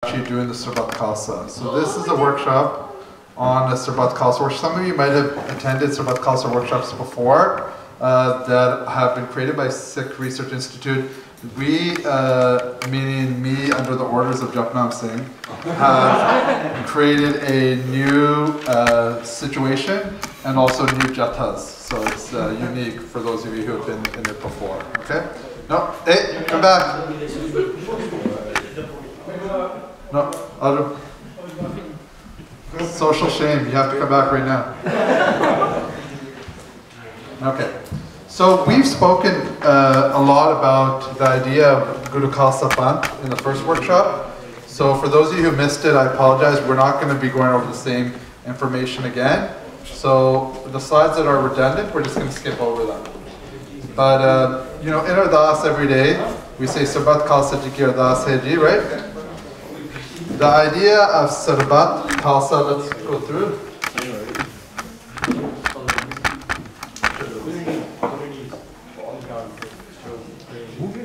Actually doing the Sarbat Khalsa. So this is a workshop on a Sarbat Khalsa workshop. Some of you might have attended Sarbat Khalsa workshops before that have been created by Sikh Research Institute. We, meaning me under the orders of Japnam Singh, have created a new situation and also new jathas. So it's unique for those of you who have been in it before. Okay? No, hey, come back. No, social shame. You have to come back right now. Okay. So we've spoken a lot about the idea of Guru Khalsa Panth in the first workshop. So for those of you who missed it, I apologize. We're not going to be going over the same information again. So the slides that are redundant, we're just going to skip over them. But in our das every day, we say Sarbat Khalsa Ji Ki Ardas Hai Ji, right? The idea of Sarbat Khalsa, let's go through.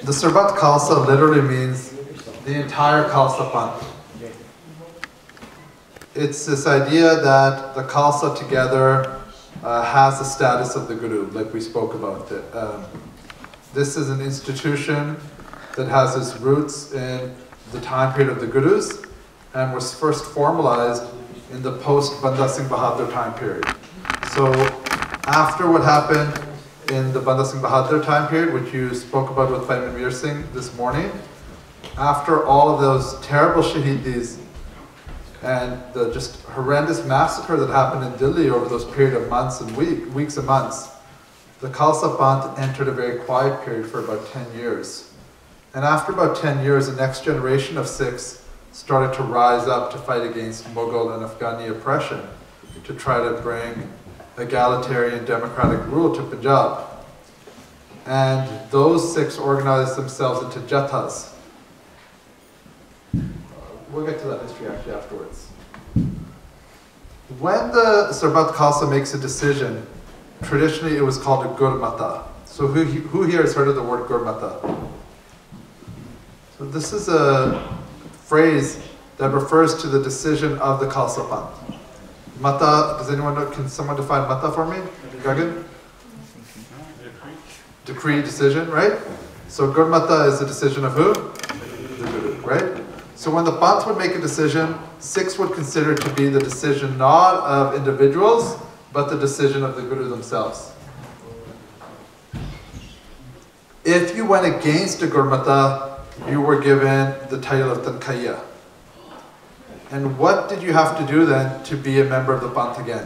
The Sarbat Khalsa literally means the entire Khalsa Panth. It's this idea that the Khalsa together has the status of the Guru, like we spoke about. This is an institution that has its roots in the time period of the Gurus, and was first formalized in the post-Banda Singh Bahadur time period. So after what happened in the Banda Singh Bahadur time period, which you spoke about with Bhai Manveer Singh this morning, after all of those terrible shahidis and the just horrendous massacre that happened in Delhi over those period of months and weeks and months, the Khalsa Panth entered a very quiet period for about 10 years. And after about 10 years, the next generation of Sikhs started to rise up to fight against Mughal and Afghani oppression, to try to bring egalitarian democratic rule to Punjab. And those Sikhs organized themselves into jathas. We'll get to that history actually afterwards. When the Sarbat Khalsa makes a decision, traditionally it was called a Gurmata. So who here has heard of the word Gurmata? So this is a phrase that refers to the decision of the Khalsa Panth. Mata, does anyone know, can someone define Mata for me? Gagan? Decree, decision, right? So Gurmata is the decision of who? The Guru, right? So when the Panth would make a decision, Sikhs would consider it to be the decision not of individuals, but the decision of the Guru themselves. If you went against a Gurmata, you were given the title of Tankaya. And what did you have to do then to be a member of the Panth again?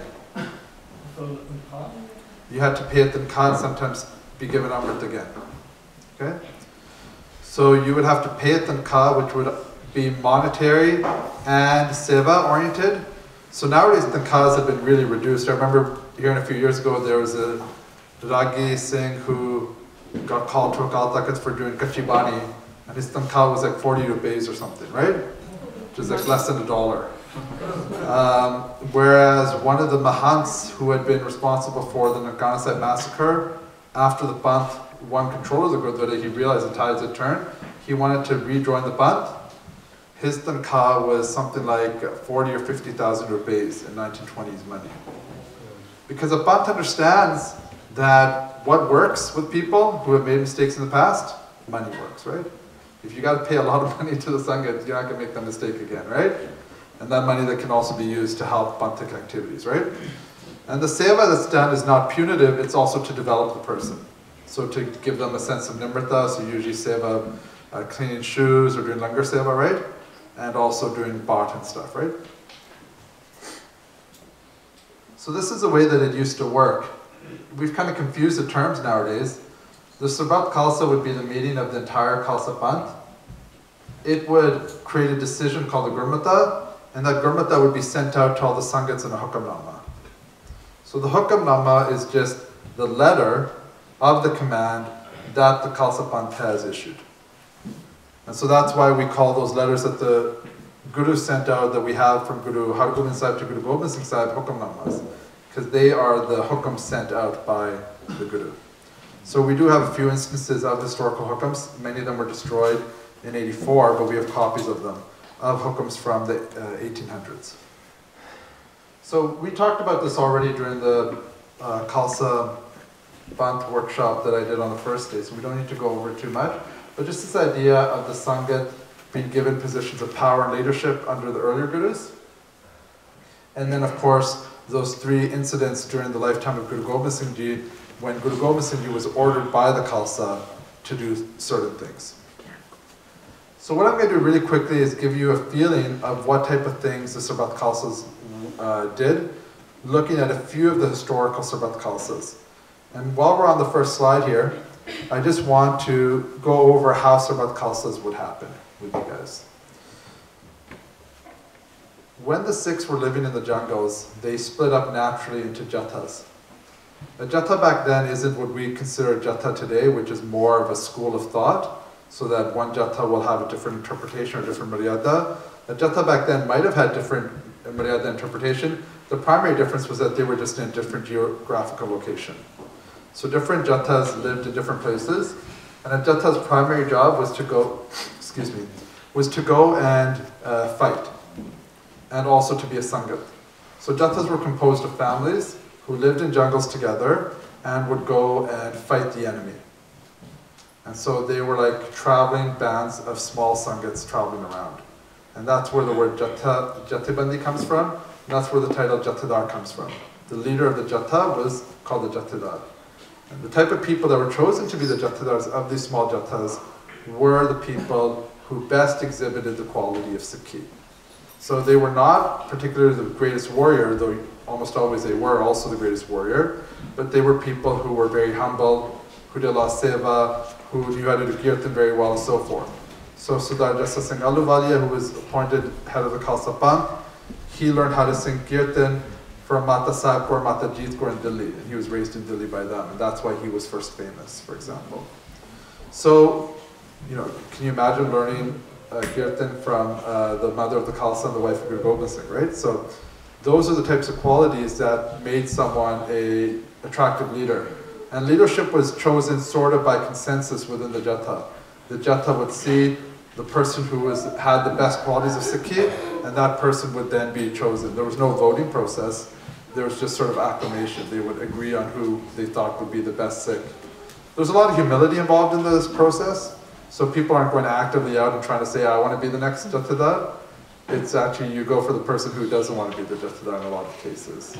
You had to pay a Tankha and sometimes be given Amrit again. Okay? So you would have to pay a Tankha, which would be monetary and seva oriented. So nowadays Tankhas have been really reduced. I remember hearing a few years ago there was a Ragi Singh who got called to Akal Takht for doing Kachi Bani. And his tankha was like 40 rupees or something, right? Which is like less than $1. Whereas one of the Mahants who had been responsible for the Nankana Sahib massacre, after the Panth won control of the Gurdwara, he realized the tides had turned. He wanted to rejoin the Panth. His tankha was something like 40 or 50,000 rupees in 1920s money. Because the Panth understands that what works with people who have made mistakes in the past, money works, right? If you got to pay a lot of money to the Sangha, you're not going to make that mistake again, right? And that money that can also be used to help Panthic activities, right? And the seva that's done is not punitive, it's also to develop the person. So to give them a sense of nimrata, so usually seva, cleaning shoes or doing langar seva, right? And also doing bhat and stuff, right? So this is the way that it used to work. We've kind of confused the terms nowadays. The Sarbat Khalsa would be the meeting of the entire Khalsa Panth. It would create a decision called the Gurmata, and that Gurmata would be sent out to all the Sangats in a Hukamnama. So the Hukamnama is just the letter of the command that the Khalsa Panth has issued. And so that's why we call those letters that the Guru sent out, that we have from Guru Har Gobind Sahib to Guru Gobind Singh Sahib, Hukamnamas, because they are the hukam sent out by the Guru. So we do have a few instances of historical hukams. Many of them were destroyed in '84, but we have copies of them. of hukums from the 1800s. So we talked about this already during the Khalsa Bant workshop that I did on the first day, so we don't need to go over it too much. But just this idea of the Sangat being given positions of power and leadership under the earlier gurus. And then, of course, those three incidents during the lifetime of Guru Gobind Singh Ji, when Guru Gobind Singh Ji was ordered by the Khalsa to do certain things. So what I'm going to do really quickly is give you a feeling of what type of things the Sarbat Khalsas did, looking at a few of the historical Sarbat Khalsas. And while we're on the first slide here, I just want to go over how Sarbat Khalsas would happen with you guys. When the Sikhs were living in the jungles, they split up naturally into jathas. A jatha back then isn't what we consider a jatha today, which is more of a school of thought, so that one jatha will have a different interpretation or different maryada. A jatha back then might have had different maryada interpretation. The primary difference was that they were just in a different geographical location. So different jathas lived in different places, and a jatha's primary job was to go, and fight, and also to be a sangat. So jathas were composed of families who lived in jungles together and would go and fight the enemy. And so they were like traveling bands of small sangats traveling around. And that's where the word Jatibandi comes from, and that's where the title Jatidar comes from. The leader of the Jatha was called the Jatidar. And the type of people that were chosen to be the Jatidars of these small Jathas were the people who best exhibited the quality of Sikhi. So they were not particularly the greatest warrior, though almost always they were also the greatest warrior, but they were people who were very humble, who did a lot of seva, who knew how to do kirtan very well, and so forth. So Sardar Jassa Singh Ahluwalia, who was appointed head of the Khalsa Panth, he learned how to sing kirtan from Mata Sahib Kaur, Mata Jeet Kaur in Delhi, and he was raised in Delhi by them, and that's why he was first famous, for example. So, can you imagine learning kirtan from the mother of the Khalsa and the wife of Guru Gobind Singh, right? So those are the types of qualities that made someone an attractive leader. And leadership was chosen sort of by consensus within the Jatha. The Jatha would see the person who had the best qualities of Sikhi, and that person would then be chosen. There was no voting process. There was just sort of acclamation. They would agree on who they thought would be the best Sikh. There's a lot of humility involved in this process. So people aren't going actively out and trying to say, I want to be the next Jathidar. It's actually, you go for the person who doesn't want to be the Jathidar in a lot of cases.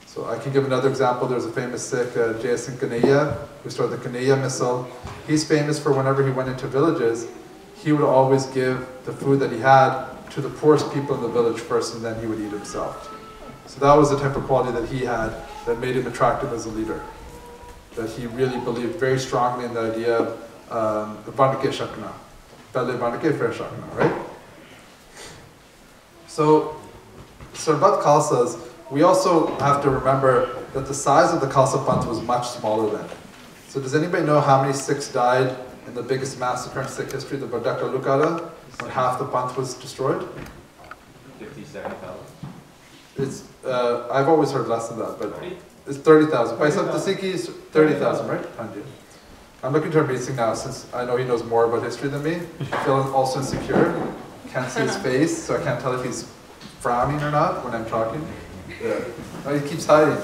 So I can give another example. There's a famous Sikh, Jaya Singh Kanhaiya, who started the Kanhaiya Missal. He's famous for whenever he went into villages, he would always give the food that he had to the poorest people in the village first, and then he would eat himself. So that was the type of quality that he had that made him attractive as a leader. That he really believed very strongly in the idea of Bandake Shakna. Pehle Bandake, Fair Shakna, right? So, Sarbat Khalsas, we also have to remember that the size of the Khalsa Panth was much smaller then. So does anybody know how many Sikhs died in the biggest massacre in Sikh history, the Bardaka Lukara, when half the Panth was destroyed? 57,000. It's, I've always heard less than that, but it's 30,000. By some, the Sikhis, 30,000, right? Panji. I'm looking to Harmeet Singh now, since I know he knows more about history than me. I feel also insecure. Can't see his face, so I can't tell if he's frowning or not when I'm talking. Yeah. Oh, he keeps hiding.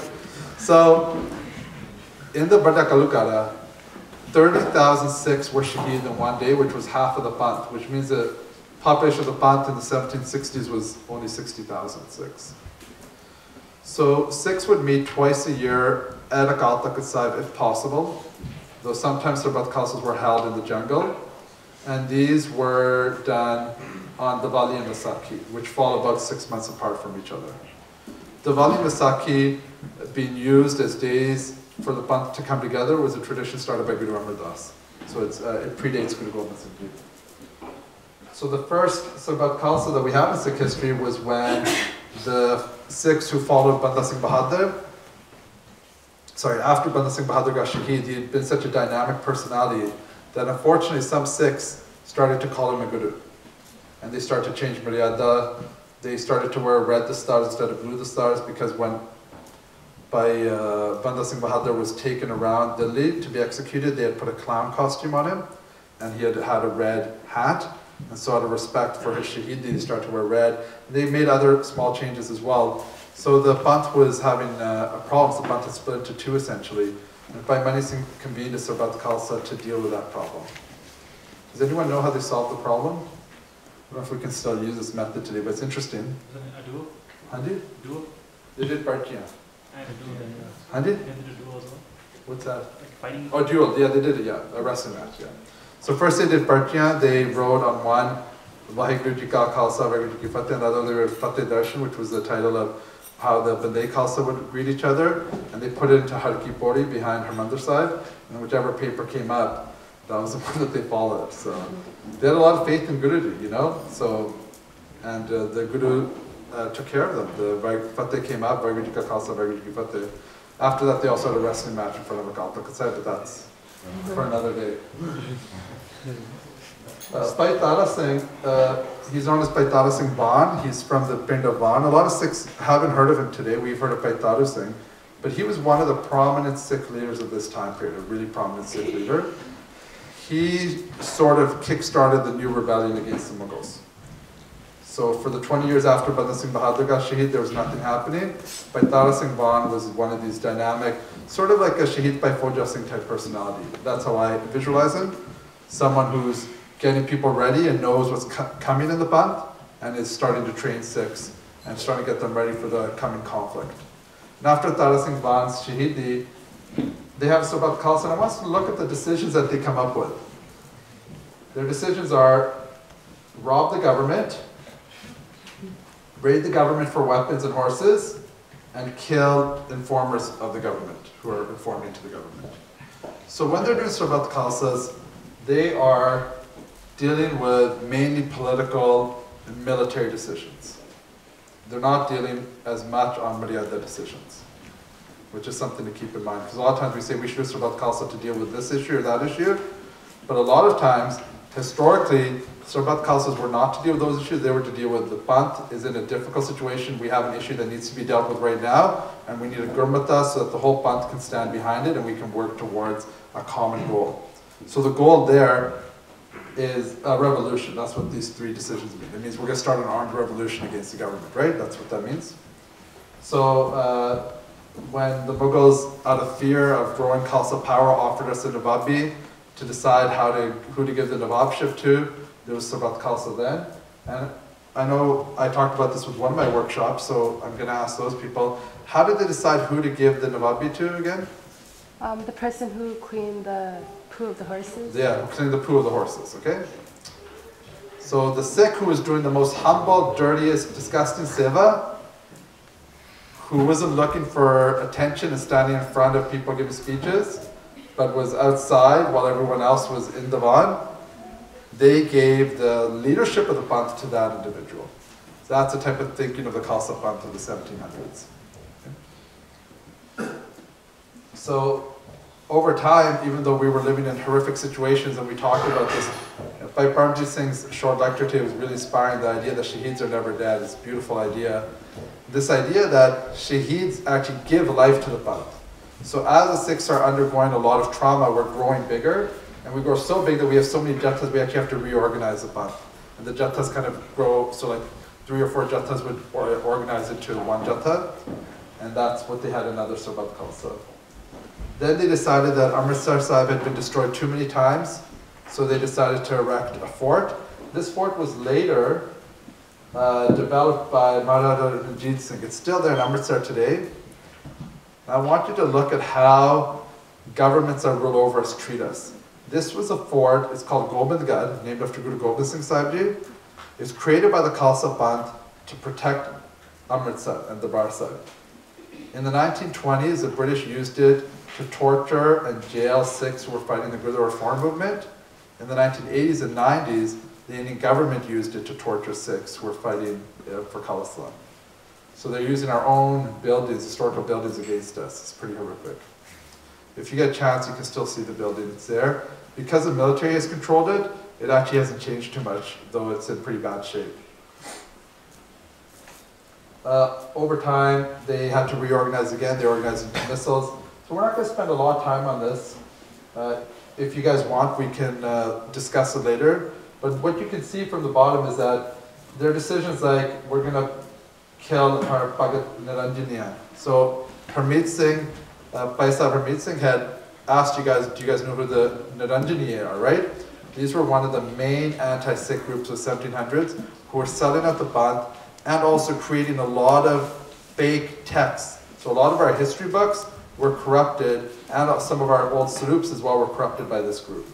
So, in the Bardakalukara, 30,000 Sikhs were shaheed in one day, which was half of the Panth, which means the population of the Panth in the 1760s was only 60,000 Sikhs. So, Sikhs would meet twice a year at Akal Takht Sahib if possible, though sometimes Sarbat Khalsas were held in the jungle, and these were done on Diwali and Vaisakhi, which fall about 6 months apart from each other. Diwali and Vaisakhi being used as days for the Panth to come together was a tradition started by Guru Amar Das. So it predates Guru Gobind Singh Ji. So the first Sarbat Khalsa that we have in Sikh history was when the Sikhs who followed Banda Singh Bahadur, after Banda Singh Bahadur got shaheed, he had been such a dynamic personality that unfortunately some Sikhs started to call him a guru. And they started to change Maryada. They started to wear red dastars instead of blue dastars, because when Banda Singh Bahadur was taken around Delhi to be executed, they had put a clown costume on him, and he had had a red hat. And so out of respect for his Shahidi, they started to wear red. They made other small changes as well. So the Panth was having a problem. So the Panth had split into two essentially. And Bhai Mani Singh convened a Sarbat Khalsa to deal with that problem. Does anyone know how they solved the problem? I don't know if we can still use this method today, but it's interesting. A duo? Handi? Duo? They did Partiya. And a duo then. Handi? They did a duo as well. What's that? Like fighting. Oh, duel. Yeah, they did it, yeah. A wrestling match, yeah. So first they did Partiya. They wrote on one, Vaheguru Ji Ka Khalsa, Vaheguru Ji Ki Fateh, and the other they wrote Fateh Darshan, which was the title of how the Bandai Khalsa would greet each other. And they put it into Harki Pori behind Harmandir Sahib. And whichever paper came up, that was the one that they followed. So they had a lot of faith in Guruji, you know. So, and the Guru took care of them. The Fateh came up, Vaheguru Ji Ka Khalsa, Vaheguru Ji Ki Fateh. After that, they also had a wrestling match in front of Akal Takht Sahib, but that's for another day. Bhai Tara Singh, he's known as Bhai Tara Singh Ban. He's from the Pind of Ban. A lot of Sikhs haven't heard of him today. We've heard of Bhai Tara Singh. But he was one of the prominent Sikh leaders of this time period, a really prominent Sikh leader. He sort of kick-started the new rebellion against the Mughals. So for the 20 years after Banda Singh Bahadur got Shaheed, there was nothing happening. Bhai Tara Singh Ban was one of these dynamic, sort of like a Shaheed Bhai Fauja Singh type personality. That's how I visualize him. Someone who's getting people ready and knows what's coming in the Panth and is starting to train Sikhs and starting to get them ready for the coming conflict. And after Tara Singh Ban's Shahidi, they have Sarbat Khalsa, and I want us to look at the decisions that they come up with. Their decisions are rob the government, raid the government for weapons and horses, and kill informers of the government who are informing to the government. So when they're doing Sarbat Khalsas, they are dealing with mainly political and military decisions. They're not dealing as much on Maryada decisions, which is something to keep in mind. Because a lot of times we say we should do Sarbat Khalsa to deal with this issue or that issue, but a lot of times, historically, Sarbat Khalsas were not to deal with those issues. They were to deal with the Panth is in a difficult situation. We have an issue that needs to be dealt with right now, and we need a Gurmata so that the whole Panth can stand behind it and we can work towards a common goal. So the goal there is a revolution. That's what these three decisions mean. It means we're going to start an armed revolution against the government, right? That's what that means. So when the Mughals, out of fear of growing Khalsa power, offered us a Nawabi to decide who to give the Nawabship to, there was Sarbat Khalsa then. And I know I talked about this with one of my workshops, so I'm going to ask those people, how did they decide who to give the Nawabi to again? The person who cleaned the poo of the horses. Yeah, who cleaned the poo of the horses, okay? So the Sikh who was doing the most humble, dirtiest, disgusting seva, who wasn't looking for attention and standing in front of people giving speeches, but was outside while everyone else was in Divan, they gave the leadership of the Panth to that individual. So that's the type of thinking of the Khalsa Panth of the 1700s. Okay. So over time, even though we were living in horrific situations and we talked about this, Bhai Paramjit Singh's short lecture today was really inspiring, the idea that Shaheeds are never dead. It's a beautiful idea. This idea that Shaheeds actually give life to the Panth. So as the Sikhs are undergoing a lot of trauma, we're growing bigger, and we grow so big that we have so many jathas, we actually have to reorganize the Panth. And the jathas kind of grow, so like 3 or 4 jathas would organize into one jatha, and that's what they had in other Sarbat Khalsa. Then they decided that Amritsar Sahib had been destroyed too many times, so they decided to erect a fort. This fort was later developed by Maharaja Ranjit Singh. It's still there in Amritsar today. I want you to look at how governments that rule over us treat us. This was a fort, it's called Gobindgarh, named after Guru Gobind Singh Sahib Ji. It was created by the Khalsa Panth to protect Amritsar and Darbar Sahib. In the 1920s, the British used it to torture and jail Sikhs who were fighting the Gurdwara reform movement. In the 1980s and 90s, the Indian government used it to torture Sikhs who were fighting for Khalsa. So they're using our own buildings, historical buildings, against us. It's pretty horrific. If you get a chance, you can still see the building. It's there. Because the military has controlled it, it actually hasn't changed too much, though it's in pretty bad shape. Over time, they had to reorganize again. They organized into missiles. So we're not going to spend a lot of time on this. If you guys want, we can discuss it later. But what you can see from the bottom is that there are decisions like, we're going to kill our Bhagat Niranjaniya. So Harmeet Singh, Paisa Harmeet Singh had asked you guys, do you guys know who the Niranjaniya are, right? These were one of the main anti-Sikh groups of the 1700s who were selling out the Panth and also creating a lot of fake texts. So a lot of our history books were corrupted, and some of our old sarups as well were corrupted by this group,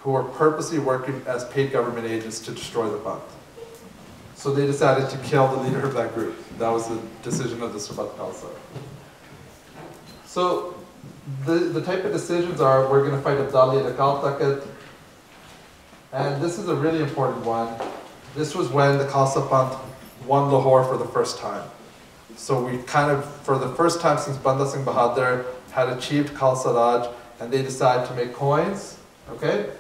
who were purposely working as paid government agents to destroy the Panth. So they decided to kill the leader of that group. That was the decision of the Sarbat Khalsa. So the type of decisions are, we're going to fight Abdali at Akal Takat. And this is a really important one. This was when the Khalsa Panth won Lahore for the first time. So we kind of, for the first time since Banda Singh Bahadur had achieved Khalsa Raj, and they decided to make coins, okay?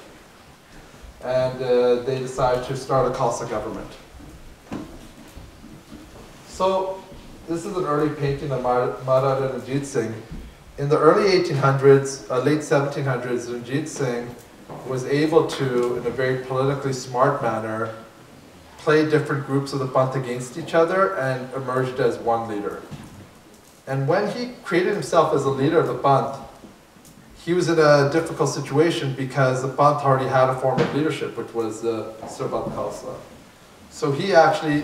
And they decided to start a Khalsa government. So this is an early painting of Maharajah Ranjit Singh. In the early 1800s, late 1700s, Ranjit Singh was able to, in a very politically smart manner, play different groups of the Panth against each other and emerged as one leader. And when he created himself as a leader of the Panth, he was in a difficult situation because the Panth already had a form of leadership, which was the Sarbat Khalsa. So he actually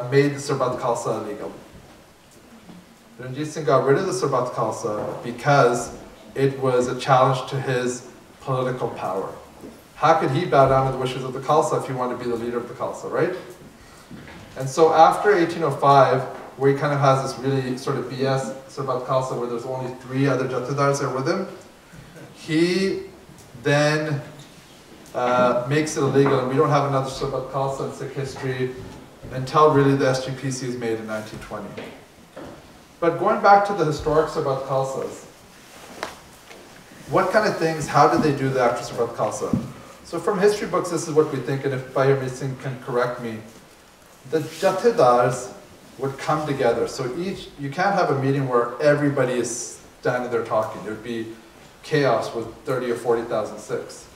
made the Sarbat Khalsa illegal. Ranjit Singh got rid of the Sarbat Khalsa because it was a challenge to his political power. How could he bow down to the wishes of the Khalsa if he wanted to be the leader of the Khalsa, right? And so after 1805, where he kind of has this really sort of BS Sarbat Khalsa where there's only 3 other Jathedars there with him, he then makes it illegal, and we don't have another Sarbat Khalsa in Sikh history until really the SGPC is made in 1920. But going back to the historic Sarbat Khalsas, what kind of things, how did they do the after Sarbat Khalsa? So from history books, this is what we think, and if Bhai Harmeet Singh can correct me, the Jathedars would come together. So you can't have a meeting where everybody is standing there talking. It would be chaos with 30 or 40,000 Sikhs.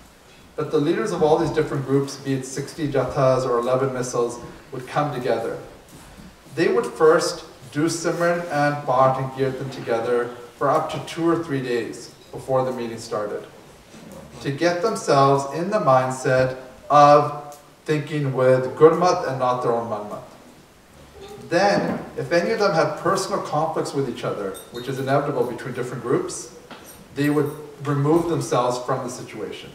But the leaders of all these different groups, be it 60 Jathas or 11 missiles, would come together. They would first do Simran and Path and Kirtan together for up to 2 or 3 days before the meeting started, to get themselves in the mindset of thinking with Gurmat and not their own Manmat. Then, if any of them had personal conflicts with each other, which is inevitable between different groups, they would remove themselves from the situation.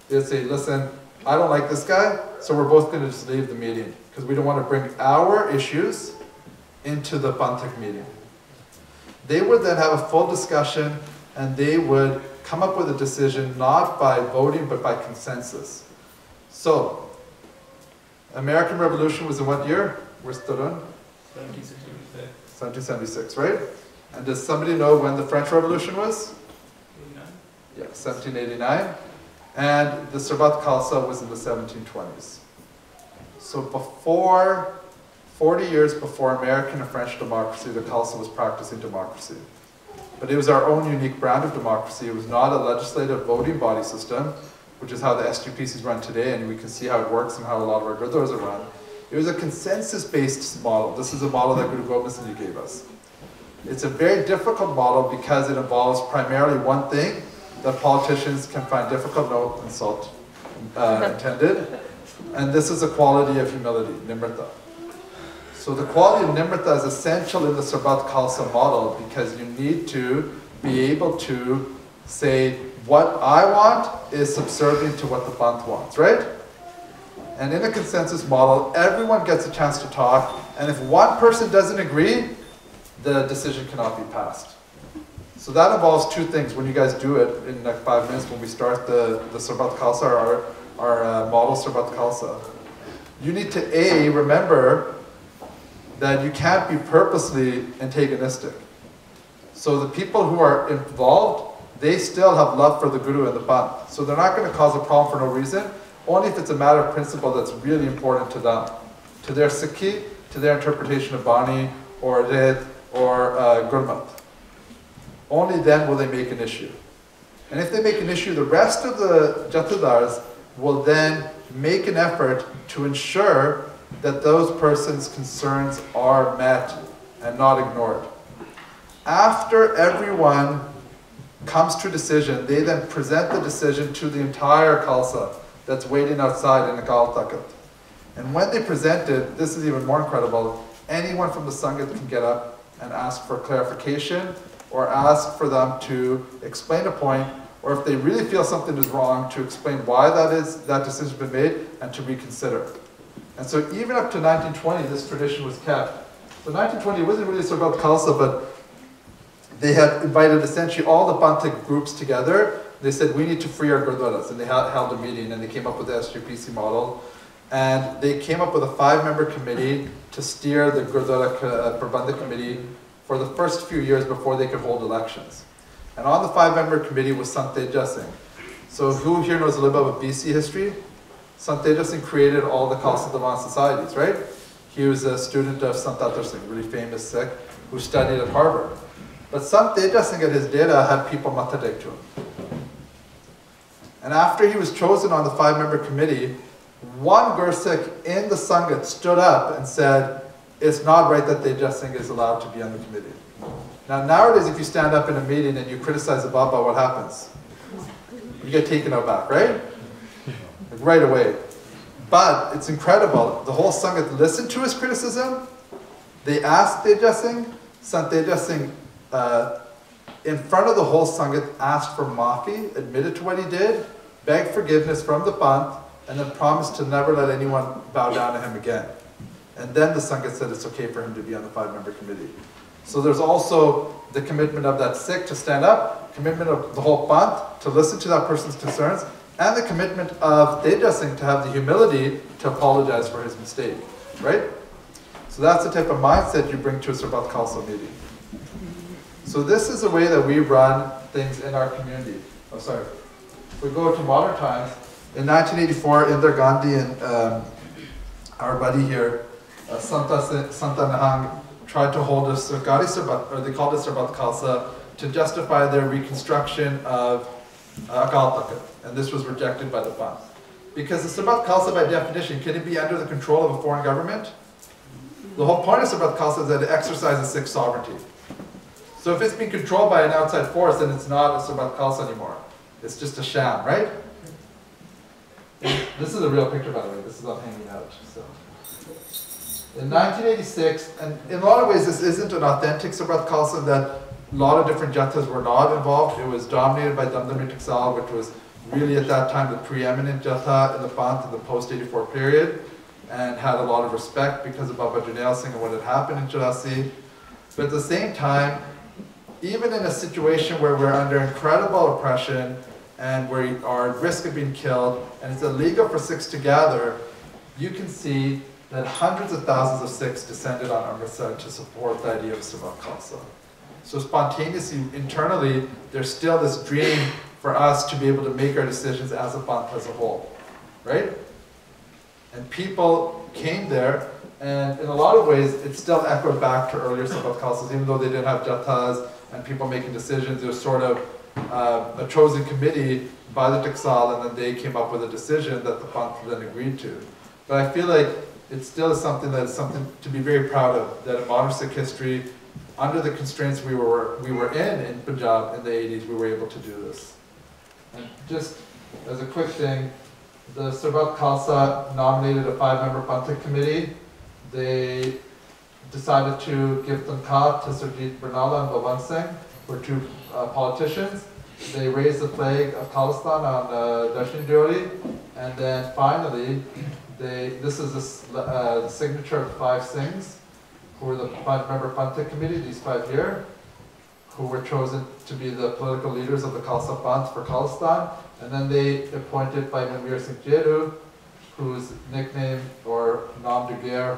They'd say, listen, I don't like this guy, so we're both going to just leave the meeting, because we don't want to bring our issues into the Panthik meeting. They would then have a full discussion, and they would come up with a decision not by voting but by consensus. So, American Revolution was in what year? We're still in? 1776, right? And does somebody know when the French Revolution was? 89. Yeah, 1789. And the Sarbat Khalsa was in the 1720s. So 40 years before American and French democracy, the Khalsa was practicing democracy. But it was our own unique brand of democracy. It was not a legislative voting body system, which is how the SGPCs run today, and we can see how it works and how a lot of our gurdwaras are run. It was a consensus-based model. This is a model that Guru Gobind Singh Ji gave us. It's a very difficult model because it involves primarily one thing that politicians can find difficult, no insult intended, and this is a quality of humility, nimrata. So the quality of nimrata is essential in the Sarbat Khalsa model because you need to be able to say, what I want is subservient to what the Panth wants, right? And in a consensus model, everyone gets a chance to talk, and if one person doesn't agree, the decision cannot be passed. So that involves 2 things when you guys do it in like 5 minutes when we start the Sarbat Khalsa, our model Sarbat Khalsa. You need to A, remember that you can't be purposely antagonistic. So the people who are involved, they still have love for the Guru and the Panth. So they're not going to cause a problem for no reason, only if it's a matter of principle that's really important to them, to their Sikhi, to their interpretation of Bani, or Red, or Gurmat. Only then will they make an issue. And if they make an issue, the rest of the Jathedars will then make an effort to ensure that those persons' concerns are met and not ignored. After everyone comes to a decision, they then present the decision to the entire Khalsa that's waiting outside in the Galtakat. And when they present it, this is even more incredible, anyone from the Sangat can get up and ask for clarification or ask for them to explain a point, or if they really feel something is wrong, to explain why that decision's been made and to reconsider. And so even up to 1920, this tradition was kept. So 1920 wasn't really so about Khalsa, but they had invited essentially all the Bantik groups together. They said, we need to free our gurdwaras. And they held a meeting and they came up with the SGPC model. And they came up with a 5-member committee to steer the Gurdwara Prabandhak committee for the first few years before they could hold elections. And on the 5-member committee was Sant Teja Singh. So who here knows a little bit about BC history? Sant Teja Singh created all the Khalsa Diwan societies, right? He was a student of Sant Atar Singh, really famous Sikh, who studied at Harvard. But Sant Teja Singh at his data had people matadek to him. And after he was chosen on the 5-member committee, one Gursikh in the Sangat stood up and said, it's not right that Teja Singh is allowed to be on the committee. Now nowadays, if you stand up in a meeting and you criticize a Baba, what happens? You get taken out back, right? Like right away. But it's incredible. The whole Sangat listened to his criticism. They asked Teja Singh. Sant Teja Singh, in front of the whole Sangat, asked for maafi, admitted to what he did, begged forgiveness from the Panth, and then promised to never let anyone bow down to him again. And then the Sangat said it's okay for him to be on the 5-member committee. So there's also the commitment of that Sikh to stand up, commitment of the whole Panth to listen to that person's concerns, and the commitment of Teja Singh to have the humility to apologize for his mistake, right? So that's the type of mindset you bring to a Sarbat Khalsa meeting. So this is the way that we run things in our community. Oh, sorry. If we go to modern times, in 1984, Indira Gandhi and our buddy here, Santa Nahang, tried to hold a Sarkari Sarbat, or they called it Sarbat Khalsa, to justify their reconstruction of Akal Takat. And this was rejected by the Panth. Because the Sarbat Khalsa, by definition, can it be under the control of a foreign government? The whole point of Sarbat Khalsa is that it exercises Sikh sovereignty. So if it's being controlled by an outside force, then it's not a Sarbat Khalsa anymore. It's just a sham, right? This is a real picture, by the way. This is on hanging out. So, in 1986, and in a lot of ways this isn't an authentic Sarbat Khalsa, that a lot of different jathas were not involved. It was dominated by Damdami Tiksal, which was really at that time the preeminent jatha in the Panth in the post-84 period, and had a lot of respect because of Baba Junail Singh and what had happened in Churasi. But at the same time, even in a situation where we're under incredible oppression and we are at risk of being killed, and it's illegal for Sikhs to gather, you can see that hundreds of thousands of Sikhs descended on Amritsar to support the idea of Sarbat Khalsa. So spontaneously, internally, there's still this dream for us to be able to make our decisions as a Panth as a whole, right? And people came there, and in a lot of ways, it still echoed back to earlier Sarbat Khalsas, even though they didn't have jathas and people making decisions. It was sort of a chosen committee by the Tiksal, and then they came up with a decision that the Panth then agreed to. But I feel like it still is something that is something to be very proud of, that in modern Sikh history, under the constraints we were in Punjab in the 80s, we were able to do this. And just as a quick thing, the Sarbat Khalsa nominated a 5-member Panthik committee. They decided to give Tankat to Surjit Bernala and Bhavan Singh, who were 2 politicians. They raised the flag of Khalistan on Dashin Diori, and then finally, this is the signature of 5 Singhs, who were the 5-member Panthik committee, these 5 here, who were chosen to be the political leaders of the Khalsa Panth for Khalistan. And then they appointed by Manveer Singh Jeru, whose nickname or nom de guerre,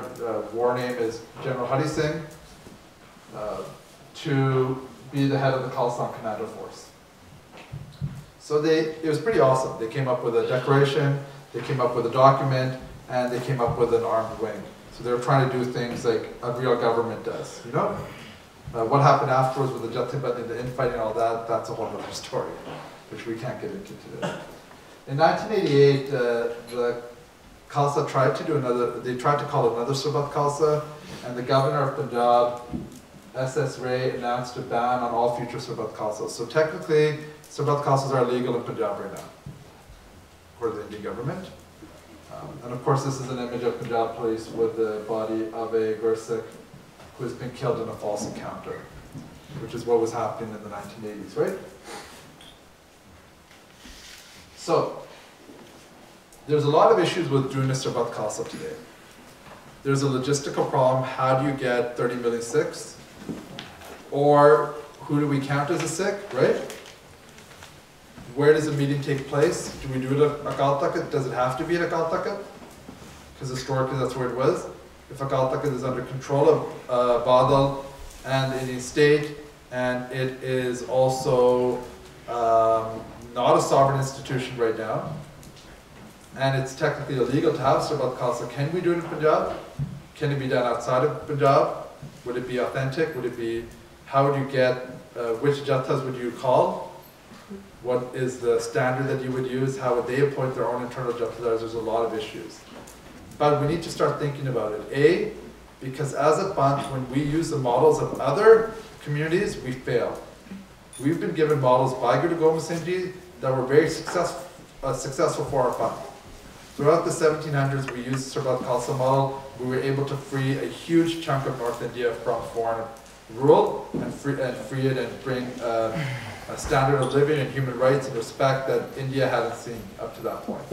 war name is General Hari Singh, to be the head of the Khalsa Commando Force. So it was pretty awesome. They came up with a declaration, they came up with a document, and they came up with an armed wing. So they were trying to do things like a real government does, you know? What happened afterwards with the Jathibat and the infighting and all that, that's a whole other story, which we can't get into today. In 1988, the Khalsa tried to do they tried to call another Sarbat Khalsa, and the governor of Punjab, S.S. Ray, announced a ban on all future Sarbat Khalsas. So technically, Sarbat Khalsas are illegal in Punjab right now, according to the Indian government. And of course, this is an image of Punjab police with the body of a Gursikh who has been killed in a false encounter, which is what was happening in the 1980s, right? So, there's a lot of issues with doing a Sarbat Khalsa today. There's a logistical problem. How do you get 30 million Sikhs? Or who do we count as a Sikh, right? Where does the meeting take place? Do we do it at Akal Takht? Does it have to be at Akal Takht? Because historically that's where it was. If Akal Takht is under control of Badal and Indian state, and it is also not a sovereign institution right now, and it's technically illegal to have Sarbat Khalsa, can we do it in Punjab? Can it be done outside of Punjab? Would it be authentic? Would it be, how would you get, which jathas would you call? What is the standard that you would use? How would they appoint their own internal jathadars? There's a lot of issues. But we need to start thinking about it. A, because as a Panth, when we use the models of other communities, we fail. We've been given models by Guru Gobind Singh Ji that were very successful for our Panth. Throughout the 1700s, we used the Sarbat Khalsa model. We were able to free a huge chunk of North India from foreign rule and free it and bring a standard of living and human rights and respect that India hadn't seen up to that point.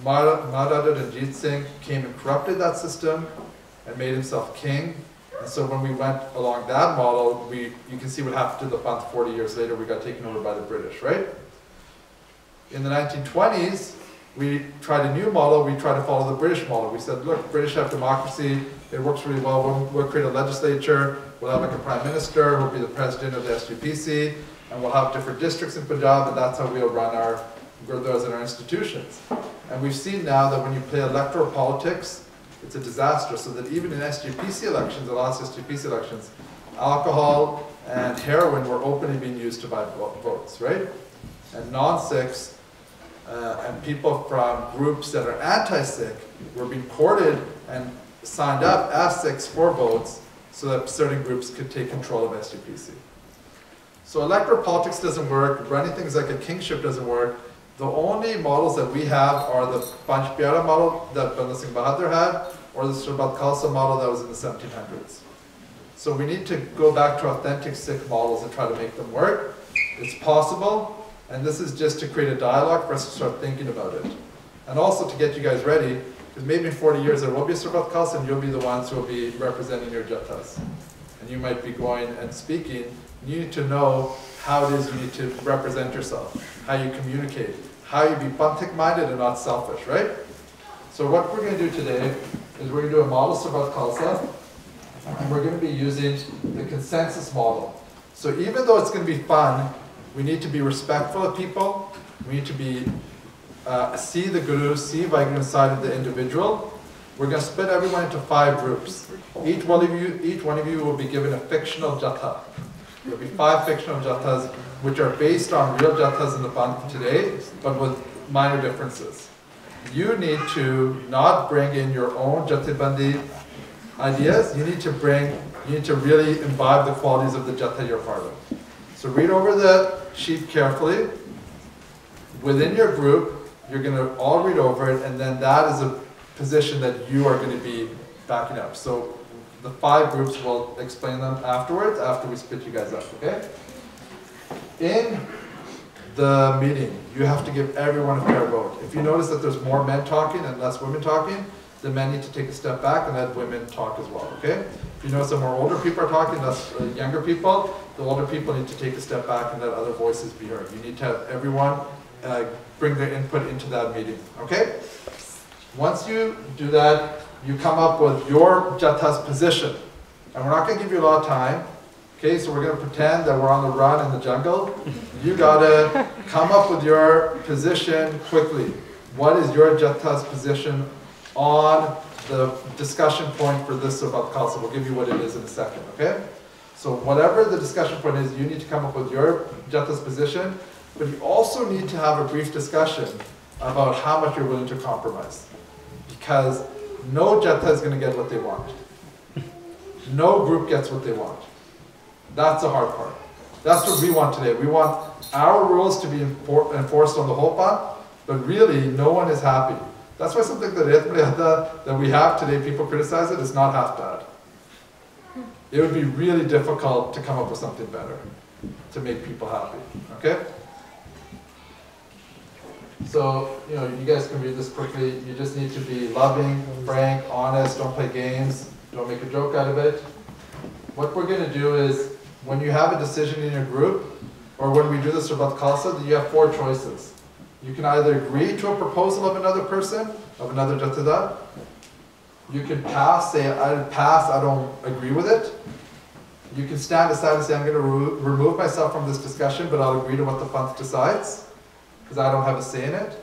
Maharaja Ranjit Singh came and corrupted that system and made himself king. And so when we went along that model, you can see what happened to the Panth 40 years later. We got taken over by the British, right? In the 1920s, we tried a new model. We tried to follow the British model. We said, look, British have democracy. It works really well. We'll create a legislature. We'll have like a prime minister who'll be the president of the SGPC. And we'll have different districts in Punjab. And that's how we'll run our gurdwaras and our institutions. And we've seen now that when you play electoral politics, it's a disaster. So that even in SGPC elections, the last SGPC elections, alcohol and heroin were openly being used to buy votes, right? And non-Sikhs and people from groups that are anti-Sikh were being courted and signed up as Sikhs for votes so that certain groups could take control of SGPC. So electoral politics doesn't work, running things like a kingship doesn't work. The only models that we have are the Panch Pyara model that Banda Singh Bahadur had, or the Sarbat Khalsa model that was in the 1700s. So we need to go back to authentic Sikh models and try to make them work. It's possible. And this is just to create a dialogue for us to start thinking about it. And also to get you guys ready, because maybe in 40 years there will be a Sarbat Khalsa and you'll be the ones who will be representing your jathas. And you might be going and speaking. You need to know how it is you need to represent yourself, how you communicate, how you be Panthic minded and not selfish, right? So what we're going to do today is we're going to do a model Sarbat Khalsa, and we're going to be using the consensus model. So even though it's going to be fun, we need to be respectful of people. We need to be see the Guru, see Vaheguru inside of the individual. We're going to split everyone into 5 groups. Each one of you will be given a fictional jatha. There will be 5 fictional jathas, which are based on real jathas in the Panth today, but with minor differences. You need to not bring in your own jathibandi ideas. You need to really imbibe the qualities of the jatha you're part of. So read over the sheet carefully. Within your group, you're going to all read over it, and then that is a position that you are going to be backing up. So the 5 groups, will explain them afterwards, after we split you guys up, okay? In the meeting, you have to give everyone a fair vote. If you notice that there's more men talking and less women talking, the men need to take a step back and let women talk as well, okay? If you notice that more older people are talking, less younger people, the older people need to take a step back and let other voices be heard. You need to have everyone bring their input into that meeting, okay? Once you do that, you come up with your jatha's position. And we're not going to give you a lot of time, okay? So we're going to pretend that we're on the run in the jungle. You got to come up with your position quickly. What is your jatha's position on the discussion point for this Sarbat Khalsa? We'll give you what it is in a second, okay? So whatever the discussion point is, you need to come up with your jatha's position. but you also need to have a brief discussion about how much you're willing to compromise. Because no Jatha is going to get what they want. No group gets what they want. That's the hard part. That's what we want today. We want our rules to be enforced on the whole part, but really no one is happy. That's why something that we have today, people criticize it, is not half bad. It would be really difficult to come up with something better to make people happy. Okay? So, you know, you guys can read this quickly. You just need to be loving, frank, honest, don't play games, don't make a joke out of it. What we're going to do is, when you have a decision in your group, or when we do this about Khalsa, you have 4 choices. You can either agree to a proposal of another person, of another Jathedar. You can pass, say, I pass, I don't agree with it. You can stand aside and say, I'm going to remove myself from this discussion, but I'll agree to what the Panth decides, because I don't have a say in it.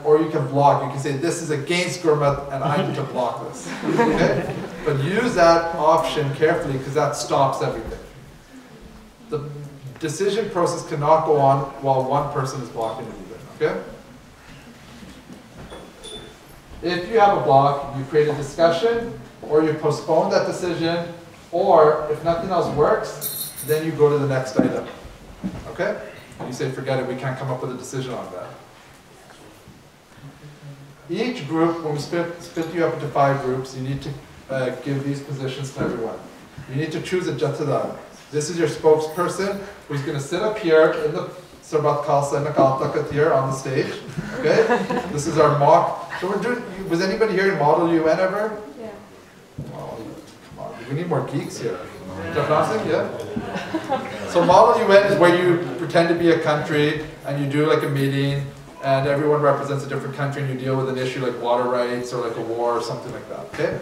Or you can block. You can say, this is against Gurmat, and I need to block this. Okay? But use that option carefully, because that stops everything. The decision process cannot go on while one person is blocking anything. Okay? If you have a block, you create a discussion, or you postpone that decision, or if nothing else works, then you go to the next item. Okay? And you say, forget it, we can't come up with a decision on that. Each group, when we split you up into 5 groups, you need to give these positions to everyone. You need to choose a Jathedar. This is your spokesperson who's going to sit up here in the Sarbat Khalsa and the Kaltakat here on the stage. Okay? This is our mock. So we're doing, was anybody here in Model UN ever? Yeah. Oh, come on. We need more geeks here. Yeah? So Model UN is where you pretend to be a country and you do like a meeting and everyone represents a different country and you deal with an issue like water rights or like a war or something like that. Okay?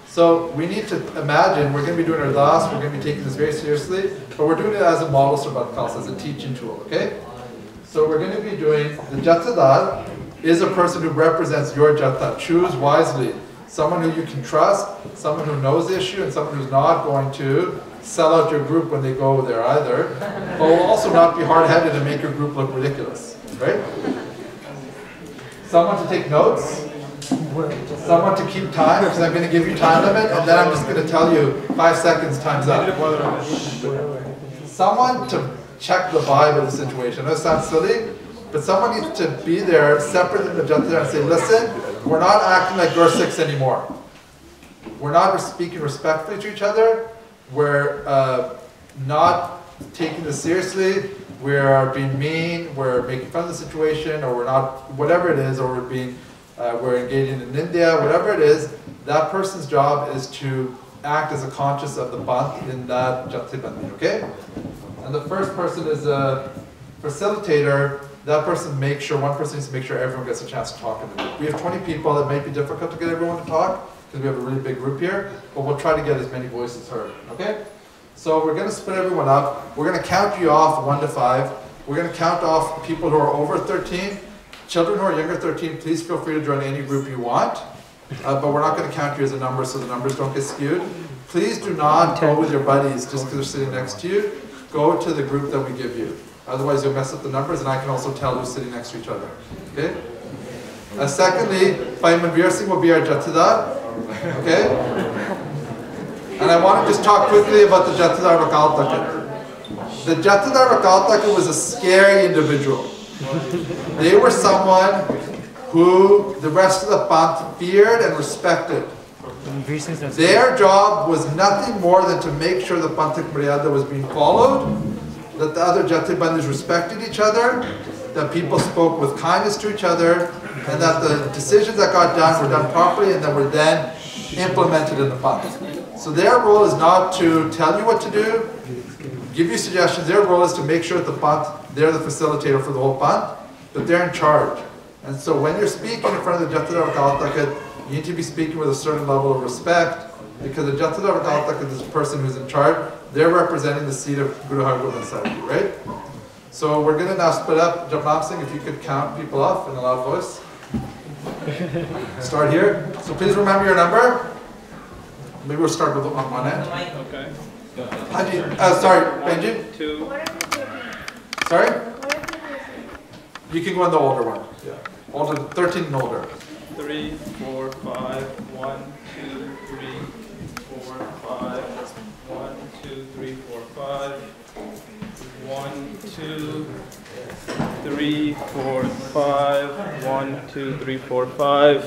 So we need to imagine, we're going to be doing our last, we're going to be taking this very seriously, but we're doing it as a model Sarbat Khalsa, as a teaching tool, okay? So we're going to be doing, the Jathedar is a person who represents your Jatha. Choose wisely. Someone who you can trust, someone who knows the issue, and someone who's not going to sell out your group when they go there either, but will also not be hard-headed and make your group look ridiculous, right? Someone to take notes. Someone to keep time, because I'm going to give you time limit, and then I'm just going to tell you 5 seconds, time's up. Someone to check the vibe of the situation. I know it sounds silly, but someone needs to be there separate than the Jathedar and say, listen, we're not acting like Gursicks anymore. We're not speaking respectfully to each other. We're not taking this seriously. We're being mean. We're making fun of the situation, or we're not, whatever it is, or we're being we're engaging in India, whatever it is, that person's job is to act as a conscious of the Panth in that Jathibandi, okay? And the first person is a facilitator. That person makes sure, one person needs to make sure everyone gets a chance to talk in the group. We have 20 people, it might be difficult to get everyone to talk, because we have a really big group here, but we'll try to get as many voices heard, okay? So we're going to split everyone up. We're going to count you off 1 to 5. We're going to count off people who are over 13. Children who are younger 13, please feel free to join any group you want, but we're not going to count you as a number so the numbers don't get skewed. Please do not go with your buddies just because they're sitting next to you. Go to the group that we give you. Otherwise you'll mess up the numbers, and I can also tell who's sitting next to each other. Okay? Secondly, Paiman Veer Singh will be our Jathedar. Okay? And I want to just talk quickly about the Jathedar Vakal Takat. The Jathedar Vakal Takat was a scary individual. They were someone who the rest of the Panth feared and respected. Their job was nothing more than to make sure the Panthik Maryada was being followed, that the other Jathibandis respected each other, that people spoke with kindness to each other, and that the decisions that got done were done properly and that were then implemented in the Panth. So their role is not to tell you what to do, give you suggestions. Their role is to make sure that the Panth, they're the facilitator for the whole Panth, but they're in charge. And so when you're speaking in front of the Jathedar Vakal Takat, you need to be speaking with a certain level of respect, because the Jathedar Vakal Takat is the person who's in charge. They're representing the seat of Guru Hargobind Sahib, right? So we're going to now split up. Japnam Singh, if you could count people off in a loud voice. Start here. So please remember your number. Maybe we'll start with on one end. Okay. Haji, sorry, Benji? 2. Sorry? You can go in the older one. Yeah. Older, 13 and older. 3, 4, 5, 1, 2, 3, 4, 5, 1, 2, 3, 4, 5, 1, 2, 3, 4, 5, 1, 2, 3, 4, 5.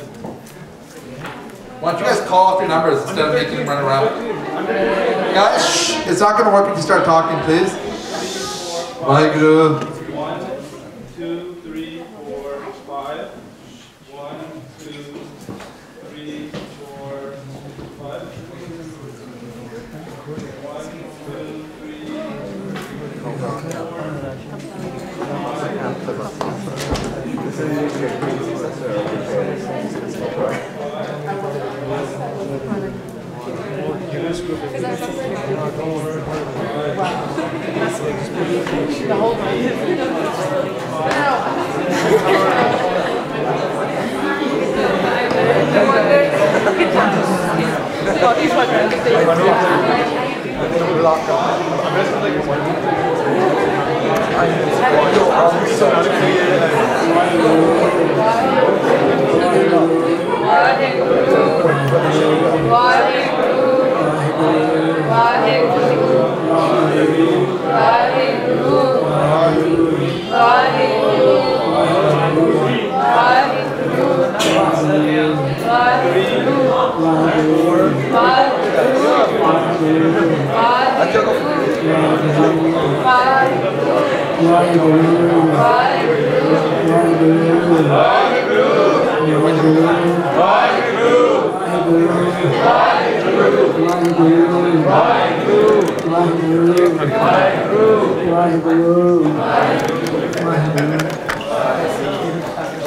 Why don't you guys call off your numbers instead of making them run around? Guys, shh, it's not going to work if you start talking, please. Vaheguru. 1, 2, 3, 4, 5. 1, 2, 3, 4, 5. 1, The whole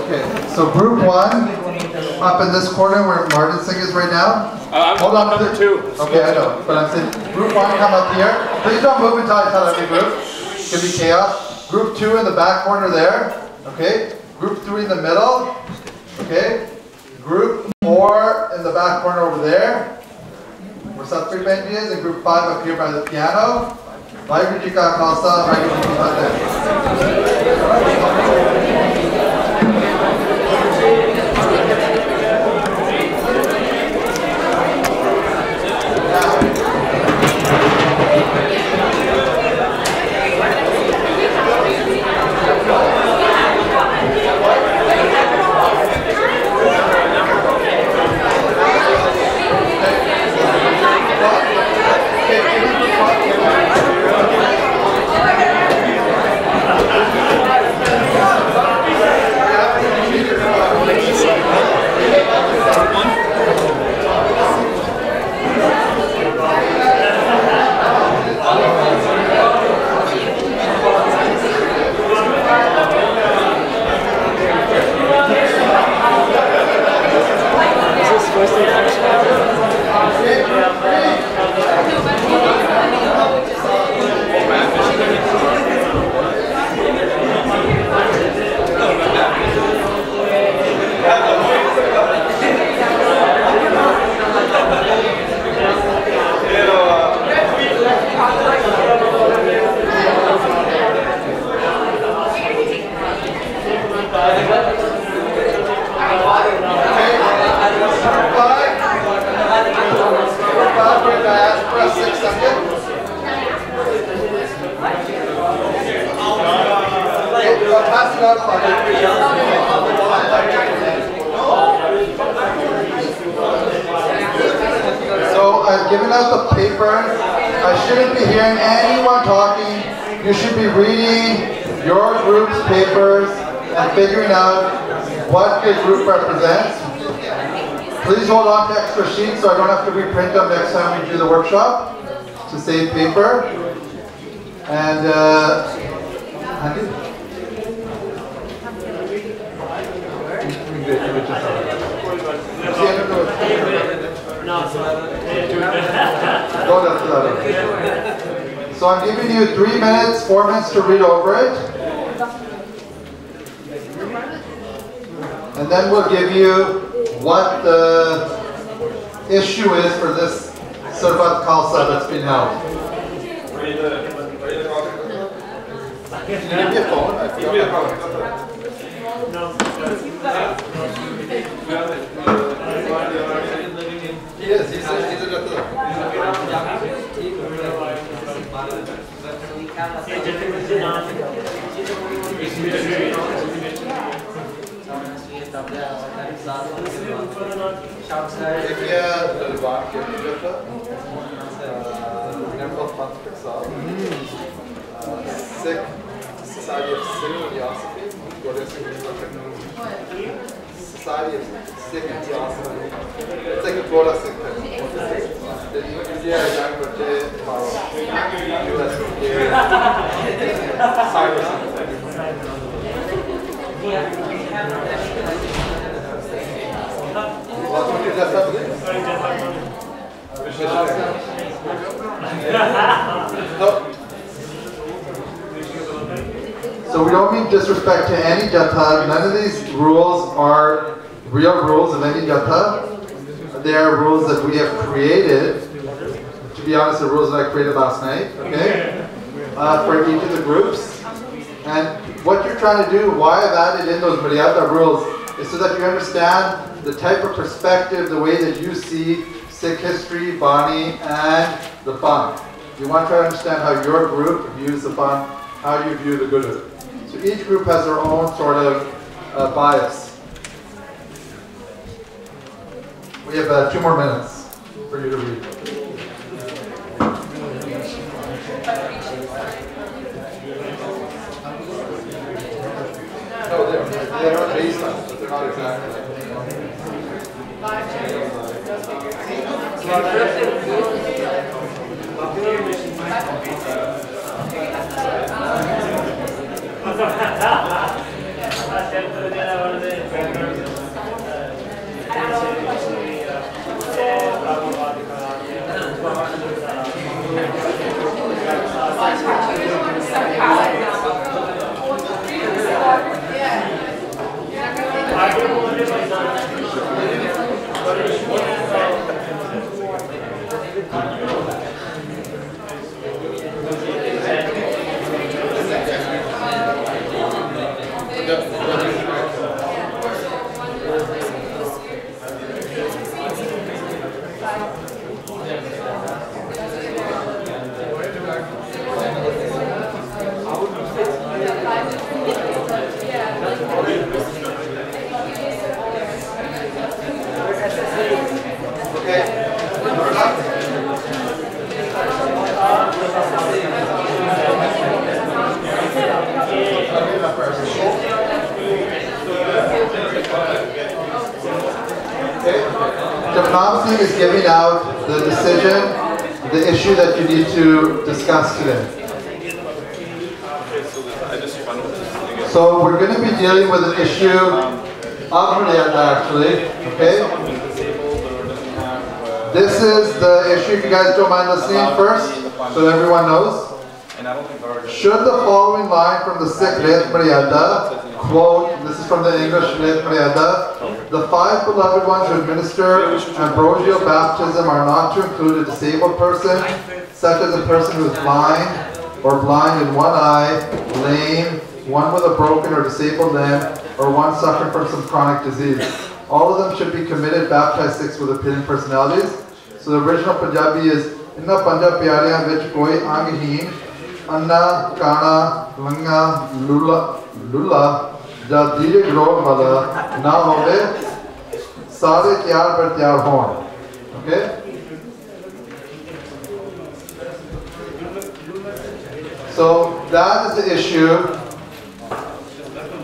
Okay, so group one, up in this corner where Martin Singh is right now. Hold on, number two. Okay, I know, but I'm saying group one, come up here. Please don't move until I tell every group. It's gonna be chaos. Group two in the back corner there. Okay. Group three in the middle. Okay. Group four in the back corner over there, where Satpuri Benji is, and group five up here by the piano. Vaheguru Ji Ka Khalsa, Vaheguru Ji Ki Fateh. So I've given out the papers. I shouldn't be hearing anyone talking. You should be reading your group's papers and figuring out what your group represents. Please hold on to extra sheets so I don't have to reprint them next time we do the workshop to save paper. And Andy? So I'm giving you 3 minutes, 4 minutes to read over it. And then we'll give you what the issue is for this Sarbat Khalsa that's been held. Can you give me a phone? He is. He's a Jatha. Sikh Society of Sikh Theosophy. Society of Sikh Theosophy. It's like a Gola Sikh thing. Yeah, young birthday tomorrow. So we don't mean disrespect to any jatha. None of these rules are real rules of any jatha. They are rules that we have created. To be honest, the rules that I created last night, okay? For each of the groups. And what you're trying to do, why I've added in those Maryada rules, is so that you understand the type of perspective, the way that you see Sikh history, Bani, and the Panth. You want to try to understand how your group views the Panth, how you view the Guru. So each group has their own sort of bias. We have 2 more minutes for you to read. No, they're not based on it, but they're not exactly like Singh is giving out the decision, the issue that you need to discuss today. So we're going to be dealing with an issue of Maryada actually, okay? This is the issue, if you guys don't mind listening first, so that everyone knows. Should the following line from the Sikh Ret Maryada, quote, this is from the English Ret Maryada, the 5 beloved ones who administer ambrosial baptism are not to include a disabled person, such as a person who is blind or blind in one eye, lame, one with a broken or disabled limb, or one suffering from some chronic disease. All of them should be committed, baptized Sikhs with appealing personalities. So the original Punjabi is, Inna Punjab Pyariyan vich koi anghin, Anna, Kana, Langa, Lula, Ja Dheere Grow Wala, Na Hove, Sare Tyar Par Tyar Hon. Okay? So that is the issue.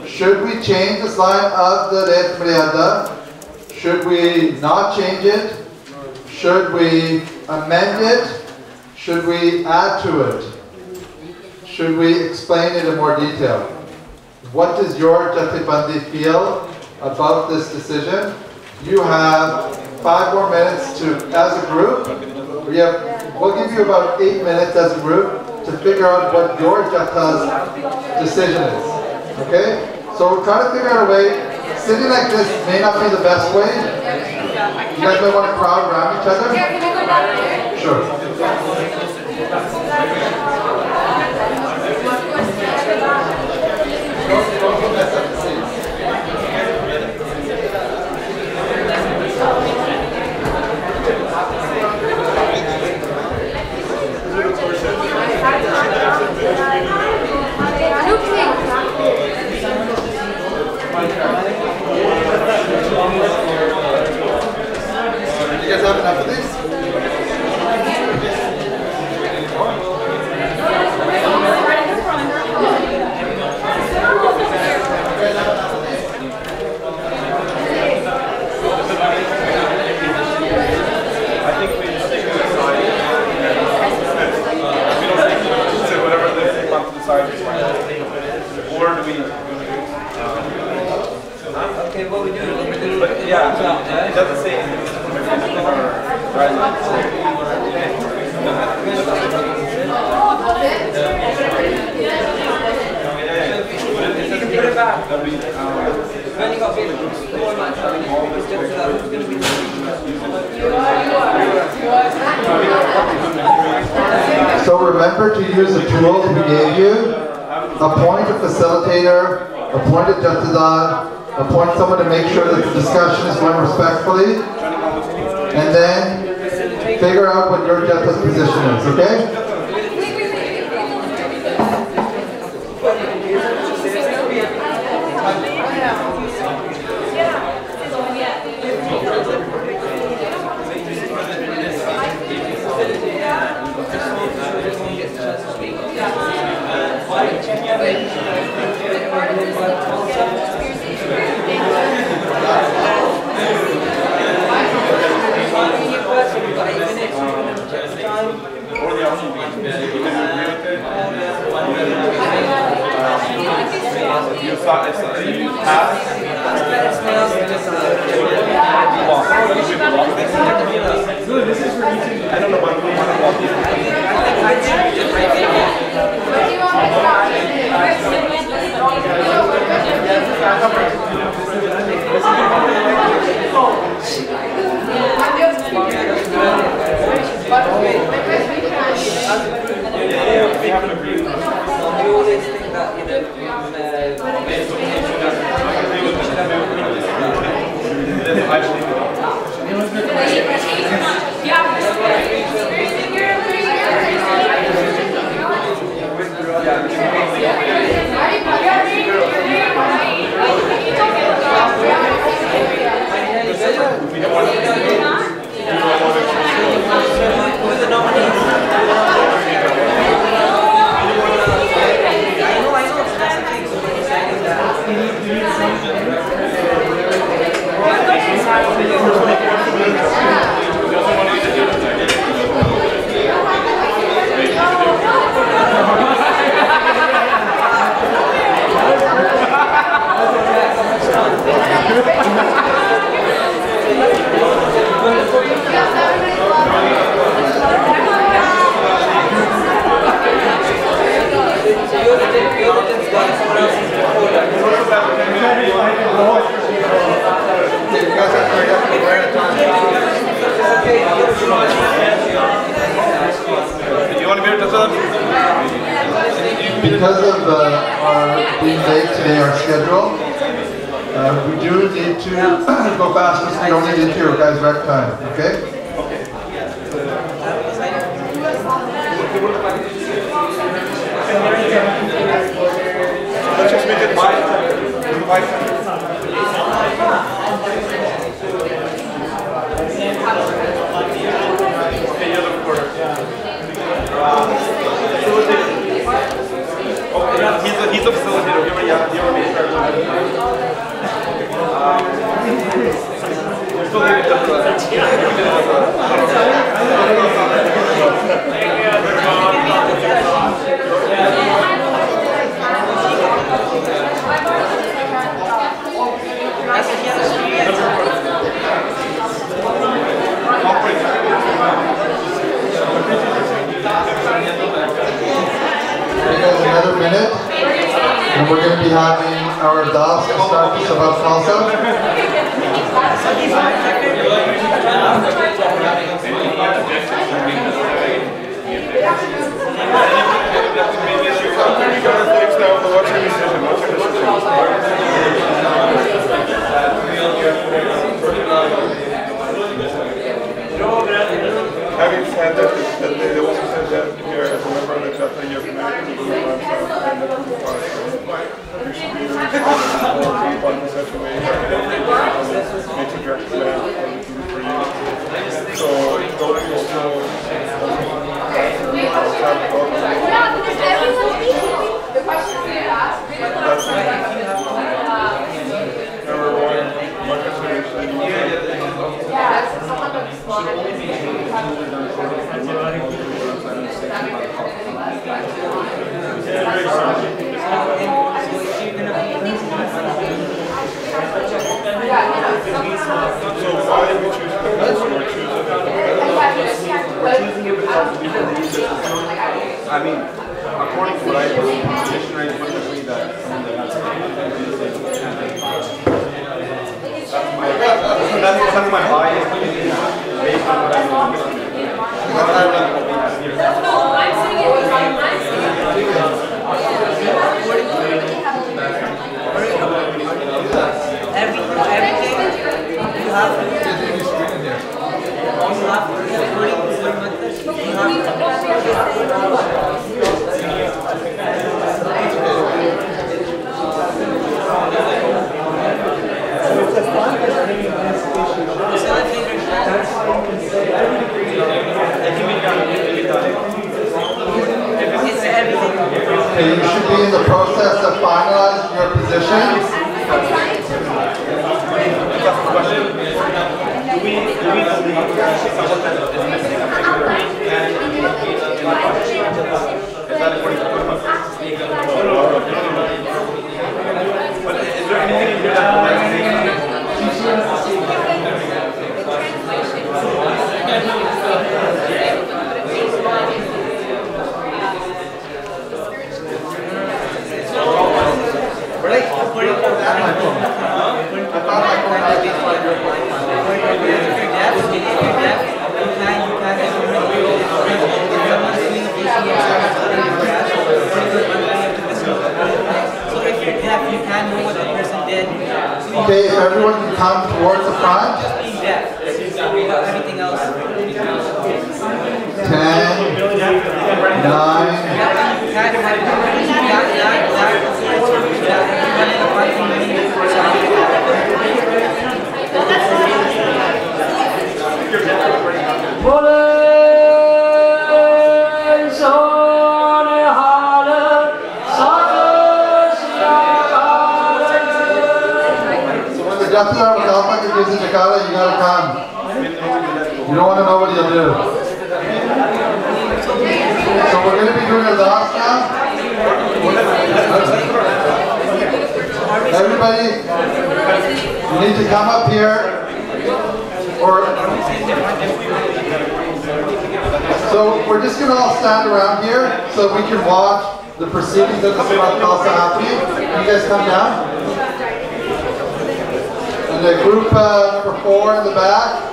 Should we change this line of the Ret Maryada? Should we not change it? Should we amend it? Should we add to it? Should we explain it in more detail? What does your Jathebandi feel about this decision? You have 5 more minutes to, as a group, we'll give you about 8 minutes as a group to figure out what your Jatha's decision is. Okay? So we're trying to figure out a way. Sitting like this may not be the best way. You guys might want to crowd around each other. Sure. guys have enough of these? I think we just take it aside. We don't take it, so whatever they want to decide is fine. Or do we? Okay, what we do? But yeah, it doesn't say Put it back. We've only got 4 much. It's just that who's going to be So remember to use the tools we gave you. Appoint a facilitator, appoint a jatadar, appoint someone to make sure that the discussion is run respectfully, and then figure out what your jata's position is, okay? I don't know why we want to walk in. We haven't agreed. We always think that, you know, Because of our being late today, our schedule, we do need to go faster, so we don't need to enter your guys' rec time, okay? Let's just make it 5 Okay, you're the recorder. He's a facilitator. You're a main person. We're still leaving just another minute, and we're going to be having our das to start the Sarbat Khalsa. Having said that, they also said that here as a member of the Jata, you're connected to the you should be part in such a way that makes a direct plan for you. my bias based on what I know. Okay, you should be in the process of finalizing your positions. Okay, if everyone can come towards the front. 10, 9. You gotta come. You don't want to know what you'll do. So we're going to be doing a dance now. Everybody, you need to come up here. So we're just going to all stand around here so we can watch the proceedings of the Sarbat Khalsa happening. Can you guys come down? And the group number 4 in the back.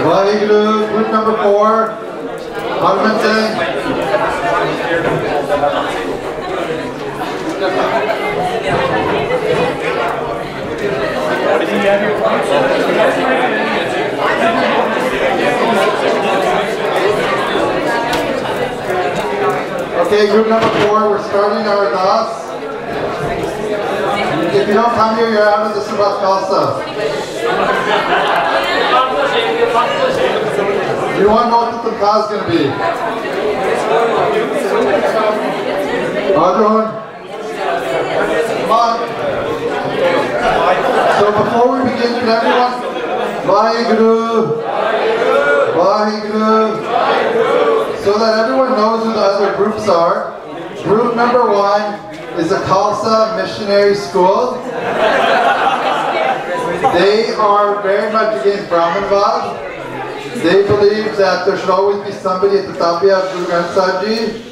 Vaheguru, group number 4. Hanuman Singh. Okay, group number 4, we're starting our das. If you don't come here, you're out of the Sarbat Khalsa. You want to know what the Tamka is going to be? Arjun? Come on. So before we begin, can everyone? Vaheguru. Vaheguru. So that everyone knows who the other groups are. Group number 1 is a Khalsa missionary school. They are very much against Brahmanvad. They believe that there should always be somebody at the tapya of Guru Granth Sahib Ji.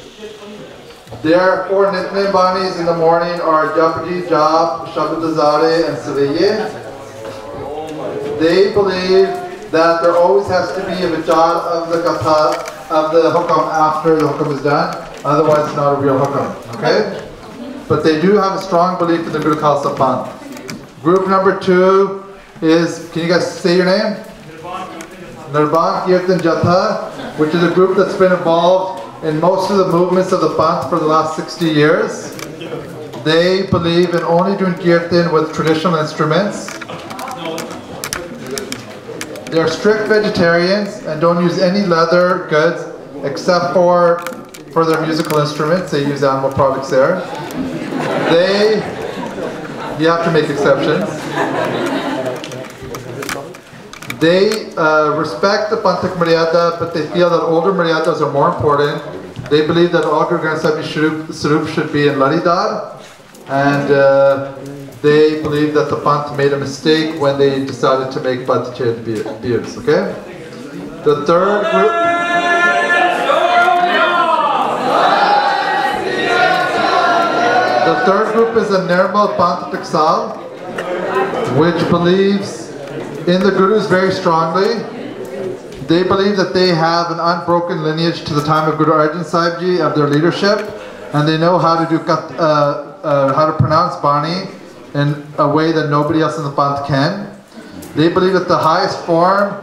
Their 4 Nitnem Banis in the morning are Japji, Jap, Shabdazare, and Saveye. They believe that there always has to be a vichar of the katha, of the hukam after the hukam is done. Otherwise, it's not a real hukam. Okay? But they do have a strong belief in the Guru Khalsa Panth. Group number 2 is, can you guys say your name? Nirban Kirtan Jatha, which is a group that's been involved in most of the movements of the Panth for the last 60 years. They believe in only doing Kirtan with traditional instruments. They are strict vegetarians and don't use any leather goods except for their musical instruments. They use animal products there. You have to make exceptions. They respect the Panthak Maryada, but they feel that older Maryadas are more important. They believe that all Guru Granth Sahib Swarup should be in Ladidar, and they believe that the Panth made a mistake when they decided to make Bhattacharya beers. Okay? The third group. The third group is the Nirmal Panth Taksal, which believes in the Gurus very strongly. They believe that they have an unbroken lineage to the time of Guru Arjan Sahib Ji, of their leadership, and they know how to do how to pronounce Bani in a way that nobody else in the Panth can. They believe that the highest form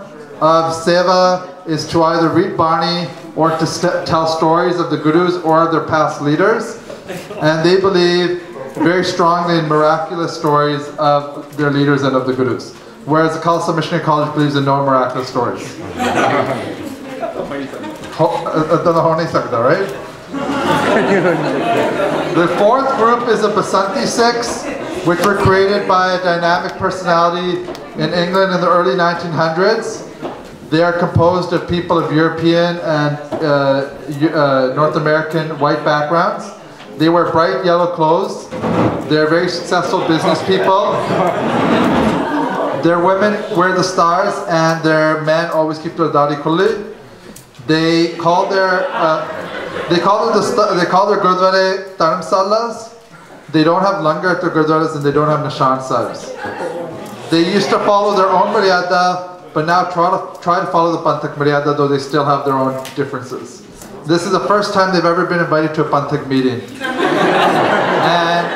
of seva is to either read Bani or to tell stories of the Gurus or their past leaders. And they believe very strongly in miraculous stories of their leaders and of the Gurus. Whereas the Khalsa Missionary College believes in no miraculous stories. Right? The fourth group is the Basanti Sikhs, which were created by a dynamic personality in England in the early 1900s. They are composed of people of European and North American white backgrounds. They wear bright yellow clothes. They're very successful business people. Their women wear the stars, and their men always keep their dadi khulli. They call their gurdware dharamsalas. They don't have langar at their gurdwaras, and they don't have nishan sahibs. They used to follow their own maryada, but now try to follow the Panthak maryada, though they still have their own differences. This is the first time they've ever been invited to a Panthak meeting. And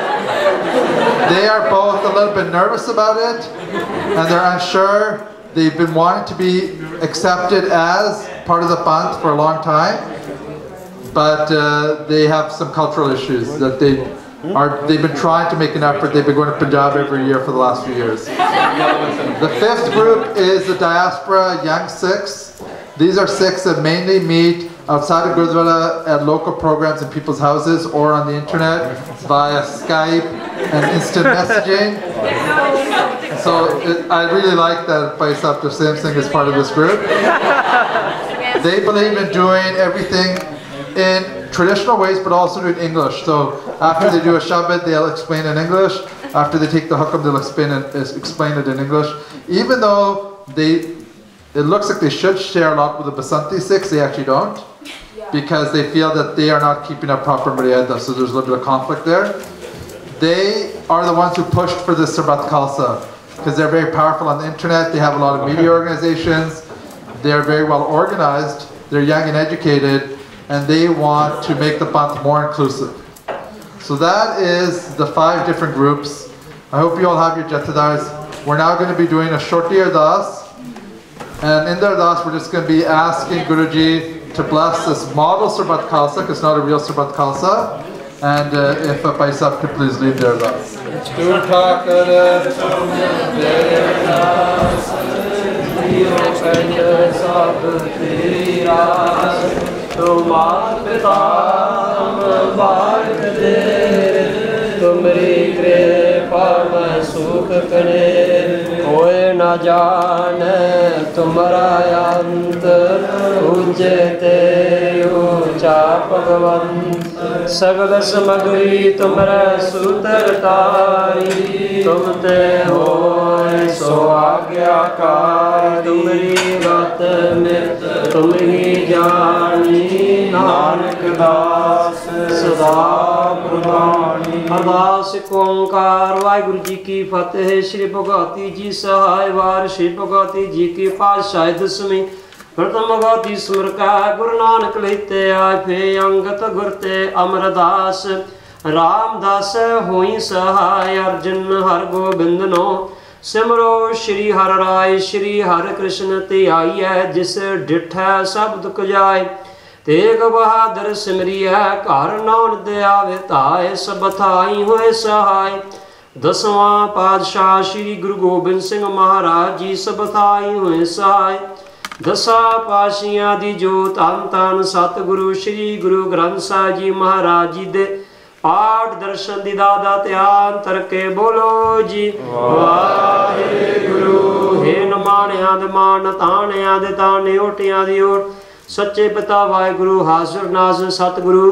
they are both a little bit nervous about it, and they're unsure. They've been wanting to be accepted as part of the Panth for a long time, but they have some cultural issues that they've been trying to make an effort. They've been going to Punjab every year for the last few years. The fifth group is the diaspora young Sikhs. These are Sikhs that mainly meet outside of Gurdwara at local programs in people's houses or on the internet via Skype and instant messaging. So I really like that Paisa Abdur Sim Singh is part of this group. They believe in doing everything in traditional ways, but also in English. So after they do a Shabad, they'll explain in English. After they take the Hukam, they'll explain it in English. Even though it looks like they should share a lot with the Basanti Sikhs, they actually don't. Because they feel that they are not keeping up proper maryada, so there's a little bit of conflict there. They are the ones who pushed for this Sarbat Khalsa, because they're very powerful on the internet, they have a lot of media organizations, they're very well organized, they're young and educated, and they want to make the Panth more inclusive. So that is the 5 different groups. I hope you all have your Jatadars. We're now going to be doing a Shorti Ardas, and in the Ardas we're just going to be asking Guruji to bless this model Sarbat Khalsa, because it's not a real Sarbat Khalsa. And if a Paisa could please lead their Ardas. तुमरी कृपा में सुख करे कोई न जाने तुम्हारा अंत उज्जते ऊंचा भगवंत सगल समग्री तुम्हारा सूत्रधारी तुम ते हो सो आज्ञाकारी तुम्हारी बात में तुम ही जानी नानक दास सदा प्रवाणी अरदास ओंकार वाहिगुरु जी की फतेह। श्री भगवती जी सहाय वार श्री भगवती जी की पातशाह दसवीं प्रथम भगवती सुमर का गुरु नानक लेते आए फे अंगत गुरते अमरदास रामदास होई सहाय अर्जुन हर गोबिंद नो सिमरो श्री हर राय श्री हर कृष्ण ते आई है जिस डिठै सब दुख जाए तेग बहादुर सिमरिया घर नान दया विताए सब थाई हुए सहाय। 10वां पातशाह श्री गुरु गोबिंद सिंह महाराज जी सब थाई हुए सहाय। 10 पातशाहियां दी जोत धन धन सतगुरु श्री गुरु ग्रंथ साहिब जी महाराज जी दे पाठ दर्शन दी दादा ध्यान तरके बोलो जी वाहिगुरु। हे नमाणियां दे मान ताणियां दे ताने ओटियां दी ओट सच्चे पिता वाहिगुरु हाजिर नाज़िर सतगुरु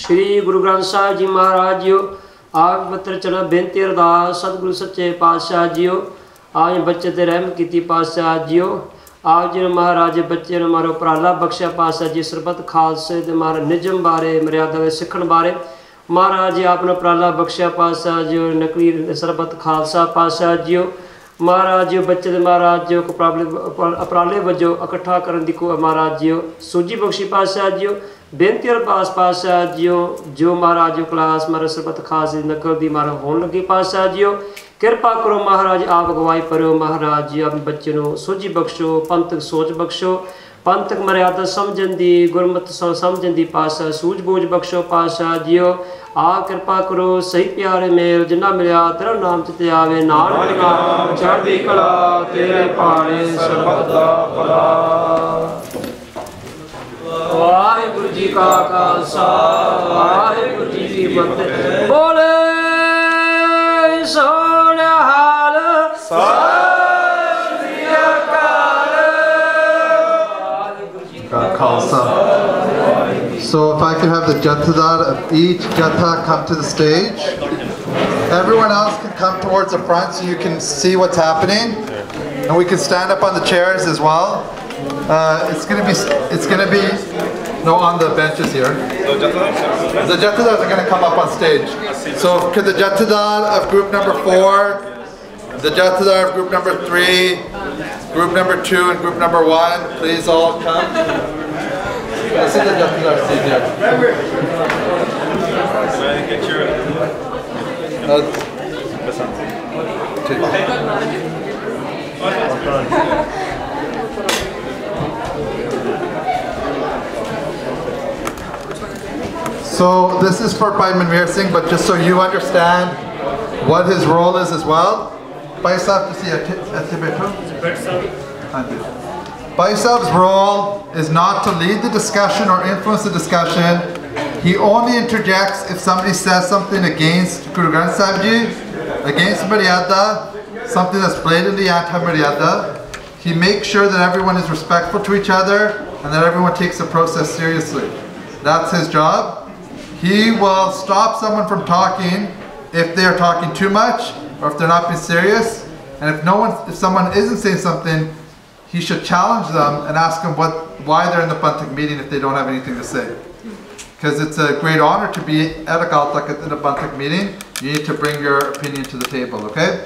श्री गुरु ग्रंथ साहिब जी महाराज जी ਆਪ ਪੱਤਰ ਚਲਾ ਬੇਨਤੀ ਅਰਦਾਸ ਸਤਿਗੁਰੂ ਸੱਚੇ ਪਾਤਸ਼ਾਹ ਜੀਓ ਆਜ ਬੱਚੇ ਤੇ ਰਹਿਮ ਕੀਤੀ ਪਾਤਸ਼ਾਹ ਜੀਓ ਆਪ ਜੀ ਮਹਾਰਾਜ ਬੱਚੇ ਨੂੰ ਮਾਰੋ ਉਪਰਾਲਾ ਬਖਸ਼ਿਆ ਪਾਤਸ਼ਾਹ ਜੀ ਸਰਬਤ ਖਾਲਸੇ ਦੇ ਮਹਾਰਾਜ ਨਿਯਮ ਬਾਰੇ ਮਰਿਆਦਾ ਦੇ ਸਿੱਖਣ ਬਾਰੇ महाराज जी आपने उपराला बख्शिया पातशाह जी नकली सरबत खालसा पातशाह जी महाराज जी बच्चे महाराज जी उपराले वजो इकट्ठा करने की महाराज जी सूझी बख्शी पातशाह जी बेनती अरदास पातशाह जी जो महाराज जी क्लास मारे सरबत खास नकल दी मारा होने लगी पातशाह जी कृपा करो महाराज आप अगवाई करो महाराज जी अपने बच्चे को सूझी बख्शो पंथक सोच बख्शो पंथक मर्यादा समझन दी गुरमत समझन दी पातशाह सूझबूझ बख्शो पातशाह जियो आ कृपा करो सही प्यारे मेल जिन्ना मिलिया तेरा नाम चिते आवे नानक नाम चढ़दी कला तेरे भाणे सरबत दा भला वाहिगुरु जी का खालसा वाहिगुरु जी की फतेह बोले सोने हाल Khalsa. So if I could have the Jathadar of each Jatha come to the stage. Everyone else can come towards the front so you can see what's happening. And we can stand up on the chairs as well. It's gonna be no on the benches here. The Jathadars are gonna come up on stage. So could the Jathadar of group number 4, the Jathadar of group number 3, group number 2 and group number 1, please all come. I see the Jathadar seat there. Get your... So this is for Bhai Manveer Singh, but just so you understand what his role is as well. Bhai Sahib, to see Bhai Sahib's role is not to lead the discussion or influence the discussion. He only interjects if somebody says something against Guru Granth Sahib Ji, against Maryada, something that's blatantly anti-Maryada. He makes sure that everyone is respectful to each other and that everyone takes the process seriously. That's his job. He will stop someone from talking if they are talking too much or if they're not being serious. And if someone isn't saying something, he should challenge them and ask them why they're in the Bantak meeting if they don't have anything to say. Because it's a great honor to be at a Galtak in a Bantak meeting. You need to bring your opinion to the table, okay?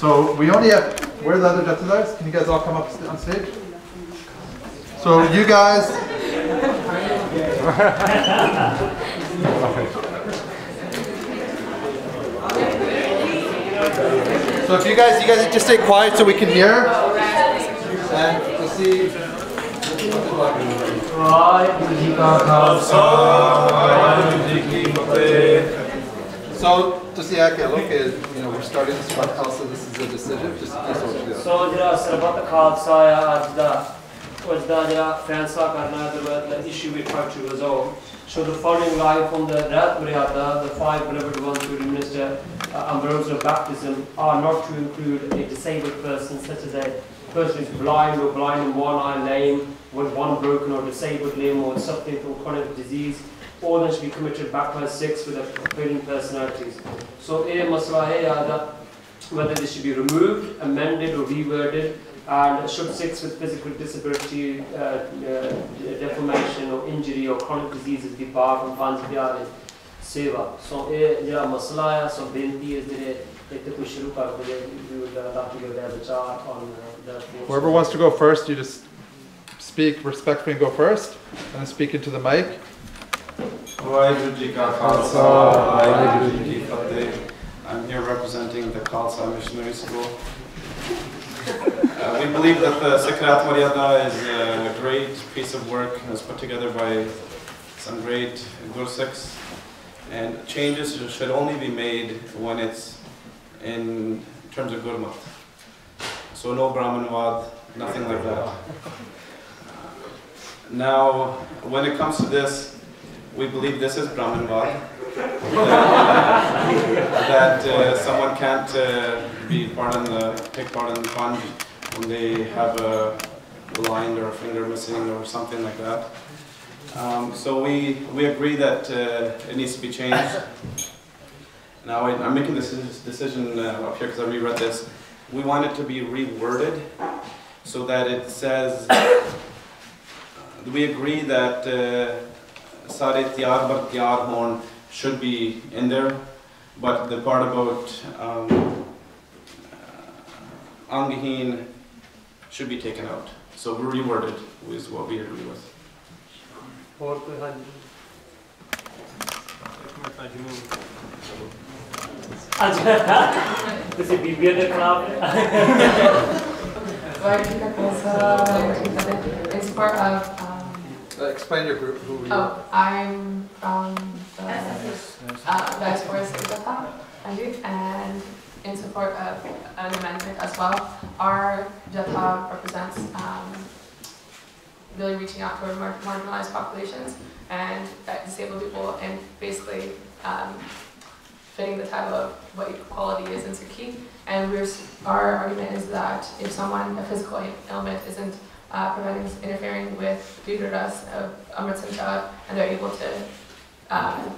So we only have, where are the other Jathadars? Can you guys all come up on stage? So you guys, so if you guys just stay quiet so we can hear. And to see. So to see, okay, we're starting this one. Also, this is a decision. Just so jira Sarbat Khalsa ya ajda jira faisla karna hai the issue we try to resolve. So the following live from the Rat Maryada, the 5 beloved ones to administer umbrellas of baptism are not to include a disabled person such as a person is blind or blind in one eye, lame, with one broken or disabled limb, or suffering from chronic disease, or they should be committed baptized 6 with failing personalities. So, whether this should be removed, amended, or reworded, and should 6 with physical disability, deformation, or injury, or chronic diseases be barred from Panjabiyari Seva. So, so Binti is whoever wants to go first, you just speak respectfully and go first, and then speak into the mic. I'm here representing the Khalsa Missionary School. We believe that the Sikrat Maryada is a great piece of work. It was put together by some great Gursikhs, and changes should only be made when it's in terms of Gurmat. So no Brahmanwad, nothing like that. Now, when it comes to this, we believe this is Brahmanwad. That someone can't take part in the fund when they have a line or a finger missing or something like that. So we agree that it needs to be changed. Now I'm making this decision up here because I reread this. We want it to be reworded so that it says, we agree that Sare Tiyar Bar Tiyar Horn should be in there, but the part about Anghin should be taken out. So reworded is what we agree with. ਤੁਸੀਂ ਬੀਬੀਆਂ ਦੇ ਖਿਲਾਫ In support of explain your group. Who you oh, I'm from the diaspora Sarbat, and in support of an amendment as well. Our Jatha represents really reaching out toward marginalized populations and disabled people, and basically fitting the title of what equality is in Sikhi. And our argument is that if someone, a physical ailment, isn't interfering with the rest of Amrit Sanchar, and they're able to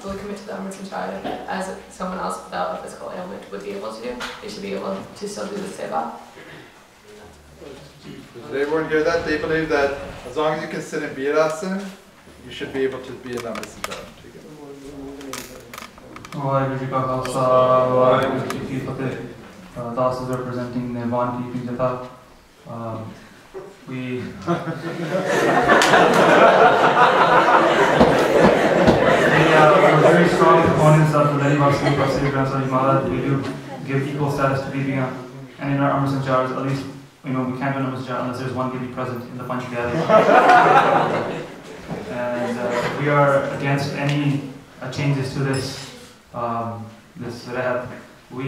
fully commit to the Amrit Sanchar as someone else without a physical ailment would be able to do, they should be able to still do the seva. Did everyone hear that? They believe that as long as you can sit in Birasana, you should be able to be in Amrit Sanchar. Vaheguru Ji Ka Khalsa, Vaheguru Ji Ki Fateh. Das is representing Nirvan Keeping Jatha. We are very strong proponents of the Lady Bhakti of Sri Granth Sahib Maharaj. We do give equal status to Bibiyan, and in our Amrit Sanchars, at least, we can't do an Amrit Sanchar unless there's one Bibi present in the Panch Pyare. And we are against any changes to this Rahat. We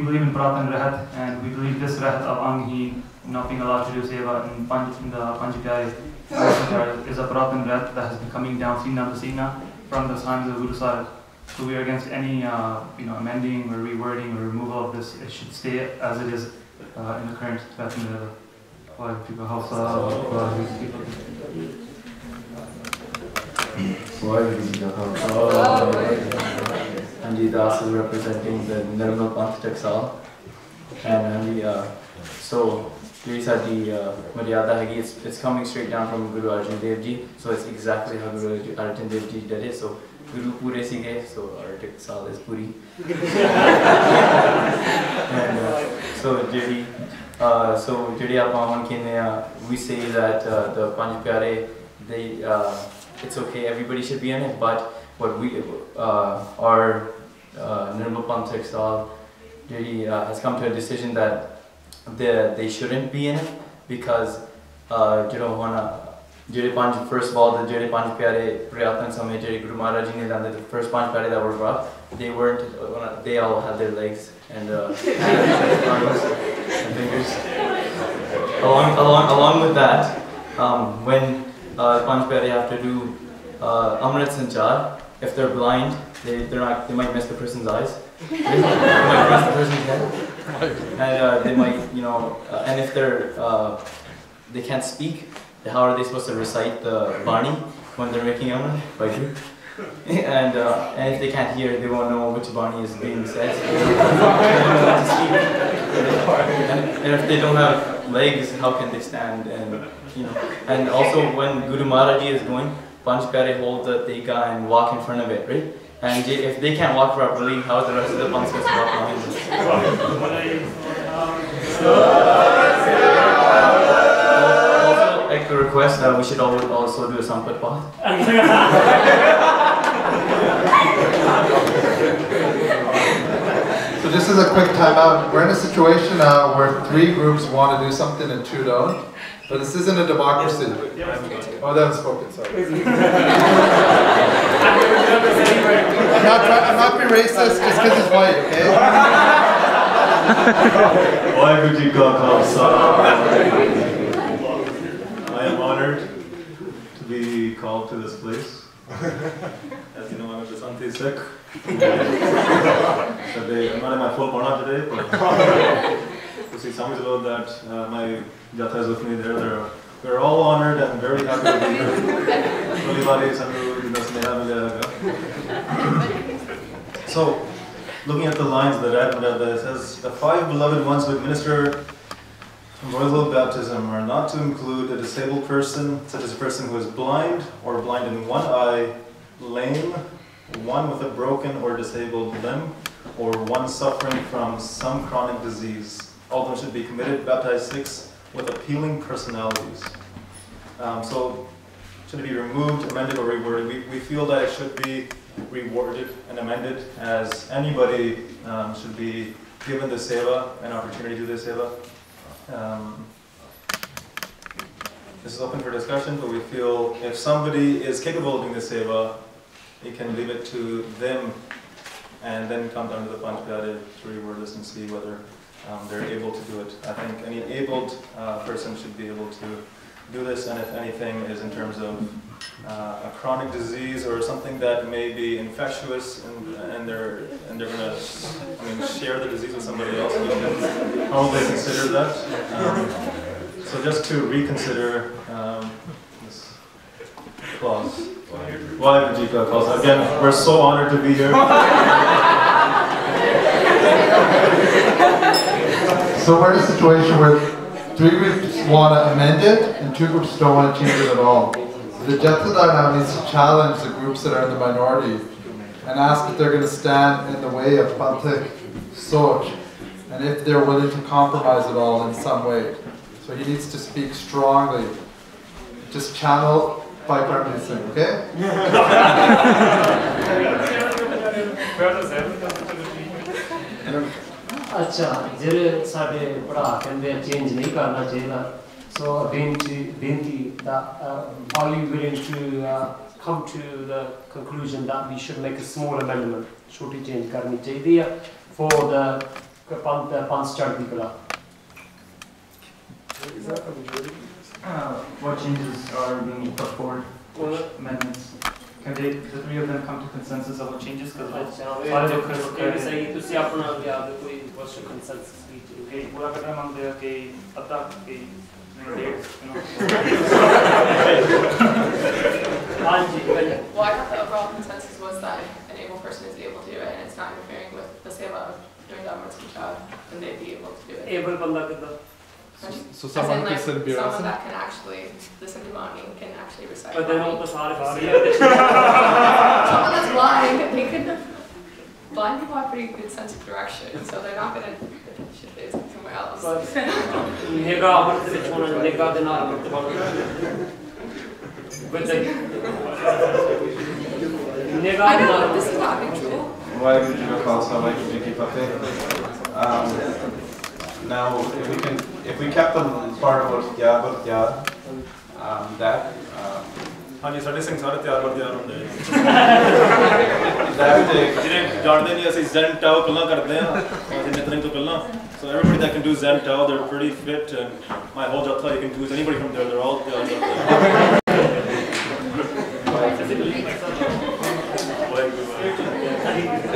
believe in Prat and Rahat, and we believe this Rahat of Anghi not being allowed to do seva in the Panch Pyare is a Prat and Rahat that has been coming down Sina to Sina from the times of Guru Sahib. So we are against any amending or rewording or removal of this. It should stay as it is in the current Tibetan Veda. Khalsa. Anji Das is representing the Nirmal Panth Taksal, and so Giri Sati Maryada Hagi, it's coming straight down from Guru Arjan Dev Ji, so it's exactly how Guru Arjan Dev Ji did it. So Guru Pure Sige, so our Taksal is Puri. And so Jiri Apawan Kenya, we say that the Panch Pyare, it's okay, everybody should be in it, but what we, our Nirmal Panth Taksal has come to a decision that they shouldn't be in it because first of all, the Jere Panch Pyare Priyatna Samay Jere Guru Maharaj Ji ne done the first Panch Pyare that were brought, they all had their legs and arms and fingers. Along with that, when Panch Pyare have to do Amrit Sanchar, if they're blind, they might miss the person's eyes. They might miss the person's head. And they might, and if they can't speak, how are they supposed to recite the Bani when they're making Amrit? And if they can't hear, they won't know which Bani is being said. And if they don't have legs, how can they stand? And also when Guru Maharaj Ji is going, Panch Pyare hold the Teka and walk in front of it, right? And if they can't walk properly, how is the rest of the Panch supposed to walk behind them? Also, like a request that we should also do a Sampat Path. So just as a quick timeout, we're in a situation now where 3 groups want to do something and 2 don't. But this isn't a democracy. Oh, they haven't spoken, sorry. I'm not being racist just because he's white, okay? Vaheguru Ji Ka Khalsa. I am honored to be called to this place. As you know, I'm a Basanti Sikh. I'm not in my full Parna today, but to see some about that, my Jatha is with me there. We're all honored and very happy to be here. So looking at the lines of the Red Madhya, it says, the 5 beloved ones who administer royal baptism are not to include a disabled person, such as a person who is blind or blind in one eye, lame, one with a broken or disabled limb, or one suffering from some chronic disease. All of them should be committed, baptized 6 with appealing personalities. So, should it be removed, amended, or reworded? We feel that it should be reworded and amended, as anybody should be given the seva, an opportunity to do the seva. This is open for discussion, but we feel if somebody is capable of doing the seva, you can leave it to them and then come down to the Panch Pyare to reword this and see whether they're able to do it. I think any abled person should be able to do this, and if anything is in terms of a chronic disease or something that may be infectious and they're going to share the disease with somebody else, we can probably consider that. So just to reconsider this clause. Vaheguru Ji Ka Khalsa. Again, we're so honored to be here. So we're in a situation where 3 groups want to amend it and 2 groups don't want to change it at all. The Jathedar now needs to challenge the groups that are in the minority and ask if they're going to stand in the way of Panthik Soch and if they're willing to compromise at all in some way. So he needs to speak strongly. Just channel by Parmit Singh, okay? अच्छा जेरे साडे पढ़ा कहंदे change नहीं करना चाहिए so बेनती that are you willing to come to the conclusion that we should make a small amendment छोटी change करनी चाहिए for the Panch Chaddi Kala. What changes are being put forward? Which amendments? Can the 3 of them come to consensus of what changes? Because what's your consensus? पूरा कटरा मांगते हैं कि अता कि Well, I thought the overall consensus was that an able person is able to do it and it's not interfering with the seva of doing the Amrit Sanchar, then they'd be able to do it. Able banda kidda? So someone can sit and be someone that can actually listen to Vani and can actually recite. But then all the someone that's blind, they can. Blind people have pretty good sense of direction, so they're not going to shift it somewhere else. Nega Amrit which one and Nega the not Amrit I know, this is not mutual. Vaheguru Ji Ka Khalsa, Vaheguru Ji Ki Fateh. Now, if we kept the part about Tya, that. ਹਾਂਜੀ ਸਾਡੇ ਸਿੰਘ ਸਾਰੇ ਤਿਆਰ ਵਰ ਤਿਆਰ ਹੁੰਦੇ that ਜਿਹੜੇ ਜਾਣਦੇ ਨਹੀਂ ਅਸੀਂ ਜ਼ੈਨ ਟਾਓ ਪਹਿਲਾਂ ਕਰਦੇ ਆ ਅਸੀਂ ਨਿਤਨੇਮ ਤੋਂ ਪਹਿਲਾਂ so everybody that can do Zen Tao, they're pretty fit, and my whole jatha you can choose anybody from there, they're all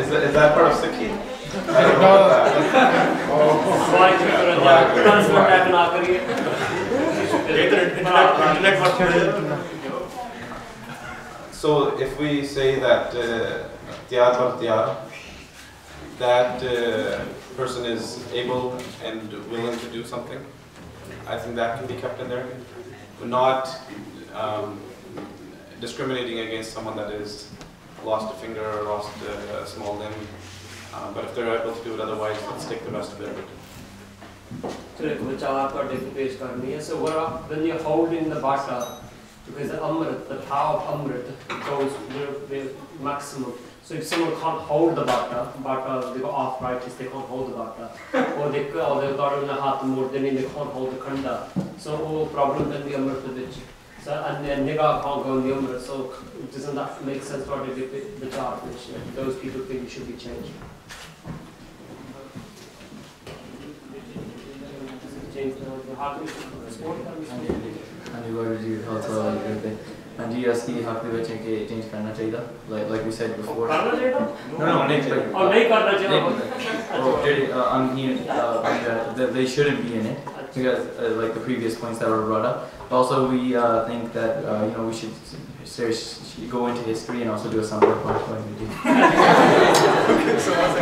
Is that part of Sikhi? I don't know that. So if we say that Tyar Bar Tyar, that person is able and willing to do something, I think that can be kept in there. But not discriminating against someone that is lost a finger or lost a small limb. But if they're able to do it otherwise, let's take the rest of it. So when you're holding the bata, because the Amrit, the power of Amrit goes the maximum. So if someone can't hold the bata, they got arthritis, they can't hold the bata. Or they've got in the heart more, then they can't hold the khanda. So all problem then the Amrit which. So and then Niga can't go in the Amrit. So doesn't that make sense for the chart which those people think should be changed? Change the heart sport and you were you also and do you ask the haq de vich ke change karna chahiye like we said before karna chahiye no nahi nahi karna chahiye oh they shouldn't be in it because like the previous points that were brought up. But also, we think that we should go into history and also do a sample part for every day. Okay, so what's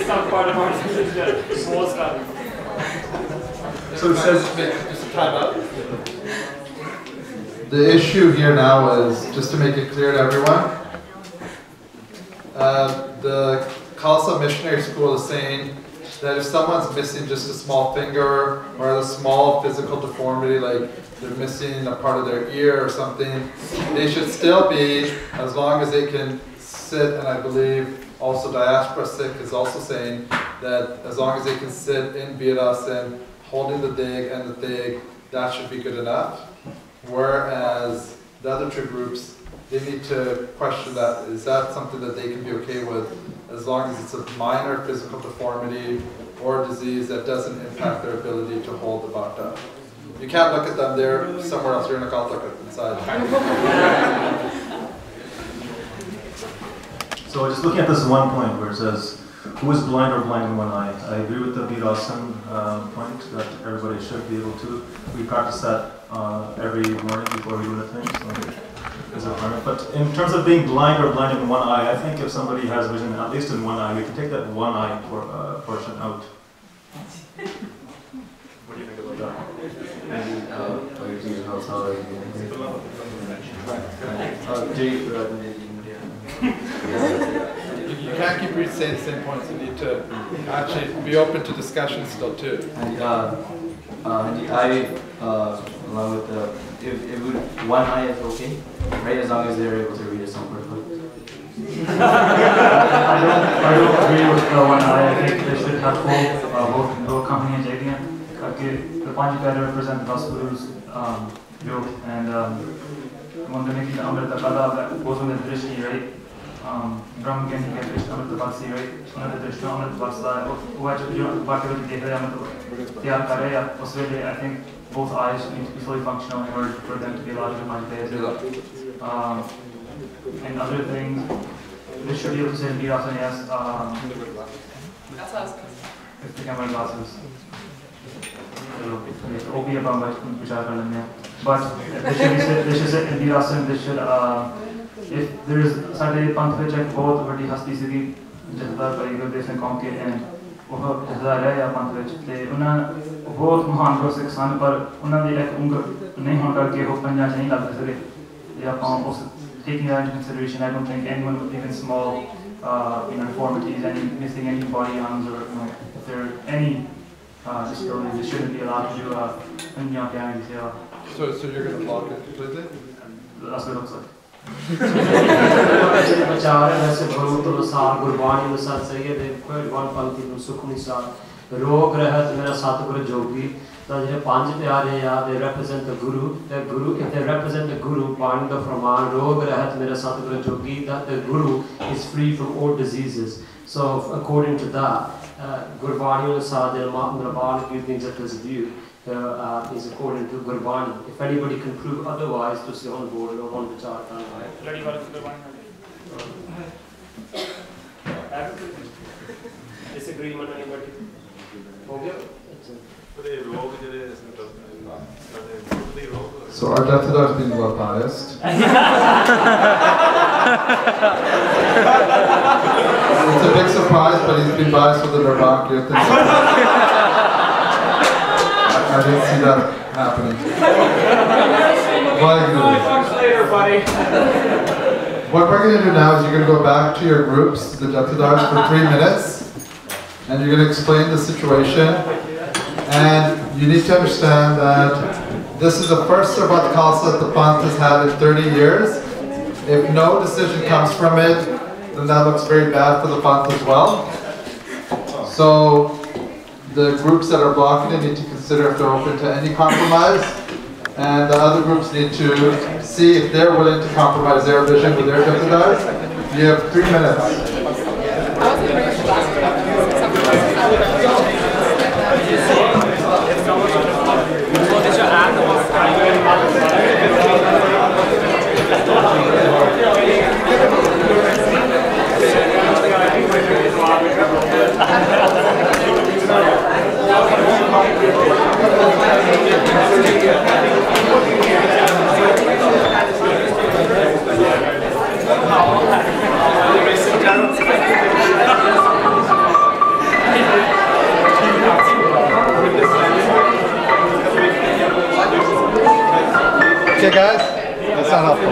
It's not part of our small stuff. So it says, just time up. The issue here now is, just to make it clear to everyone, the Khalsa Missionary School is saying that if someone's missing just a small finger or a small physical deformity, like they're missing a part of their ear or something, they should still be, as long as they can sit, and I believe also Diaspora Sikh is also saying that as long as they can sit in Virasana, holding the dig and the thig, that should be good enough. Whereas the other two groups, they need to question that. Is that something that they can be okay with, as long as it's a minor physical deformity or disease that doesn't impact their ability to hold the bhakta? You can't look at them, they're somewhere else, you're in a Kaltaka inside. so just looking at this one point where it says, who is blind or blind in one eye? I agree with the Virasana point that everybody should be able to. We practice that every morning before we do the thing, so it's a requirement. But in terms of being blind or blind in one eye, I think if somebody has vision at least in one eye, we can take that one eye portion out. What do you think about that? You can't keep saying the same points, you need to actually be open to discussion still too. And I, along with the, if one eye is okay, right, as long as they're able to read a sample book. I don't agree with the one eye. I think they should have both company and JDN. The Panjipari represent the Gurus, and when they make the Amrita Kada, that goes on the Drishti, right? Brahma can get Drishti Amrita Bhakti, right? Another Drishti Amrita Bhakti, I think both eyes need to be fully functional in order for them to be allowed to be Panjipari. And other things, they should be able to say Virasana, yes. That's what I was going to say. If they can wear glasses. But they should say in Virasana, they should, if there is Saturday Panth check both Vadi Hasti City, Jathdar Parigar Desan Konke and Jathdar Raya Panth, they both Mahan Gosik San, but Una the like Unga Nehonga Gay Hopanya Chain Lab, they are taking that into consideration. I don't think anyone with even small deformities, any missing any body arms, or if there are any disabilities, they shouldn't be allowed to do So you're going to block it completely? That's what it looks like. Rog Rahat Mera Satguru Jogi. The Panj Pyare, they represent the Guru. The Guru, if they represent the Guru, Bani the Framan, Rog Rahat Mera Satguru Jogi, that the Guru is free from all diseases. So according to that, Gurbani Sadil Mahamraban Kirtin's view is according to Gurbani. If anybody can prove otherwise, to stay on board or on the chart. Disagreement anybody? Okay. So our Dattadar is being well biased. It's a big surprise, but he's been biased with the Nirvana Kirtan. I didn't see that happening. What we're going to do now is you're going to go back to your groups, the Dattadars, for 3 minutes, and you're going to explain the situation. And you need to understand that this is the first Sarbat Khalsa that the Panth has had in 30 years. If no decision comes from it, then that looks very bad for the Panth as well. So the groups that are blocking it need to consider if they're open to any compromise. And the other groups need to see if they're willing to compromise their vision with their Dattadars. You have 3 minutes. Okay, guys? That's not helpful.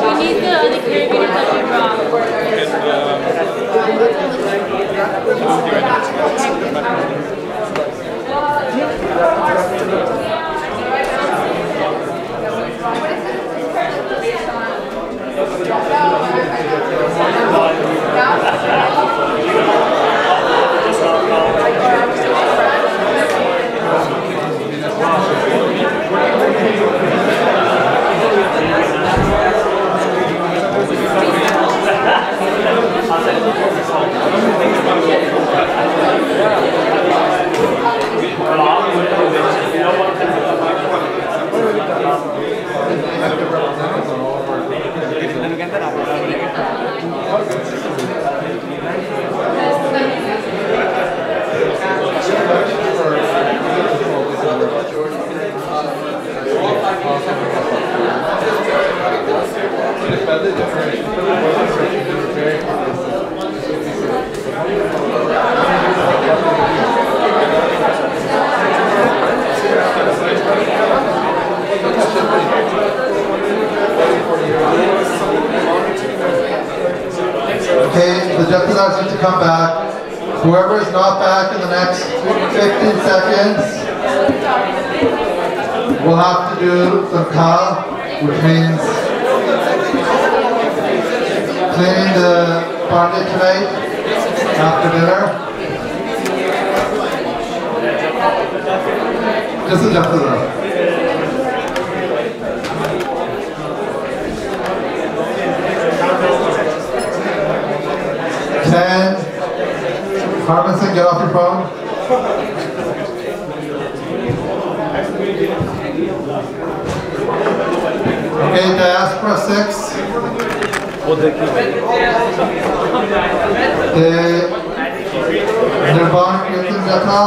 We need the other Caribbean that we Okay, the Jethros need to come back. Whoever is not back in the next 15 seconds, we'll have to do some kal, which means cleaning the party tonight after dinner. Just a Jethro. Harmonson, get off your phone. Okay, Diaspora 6. Nirvana Kirtan Jatha.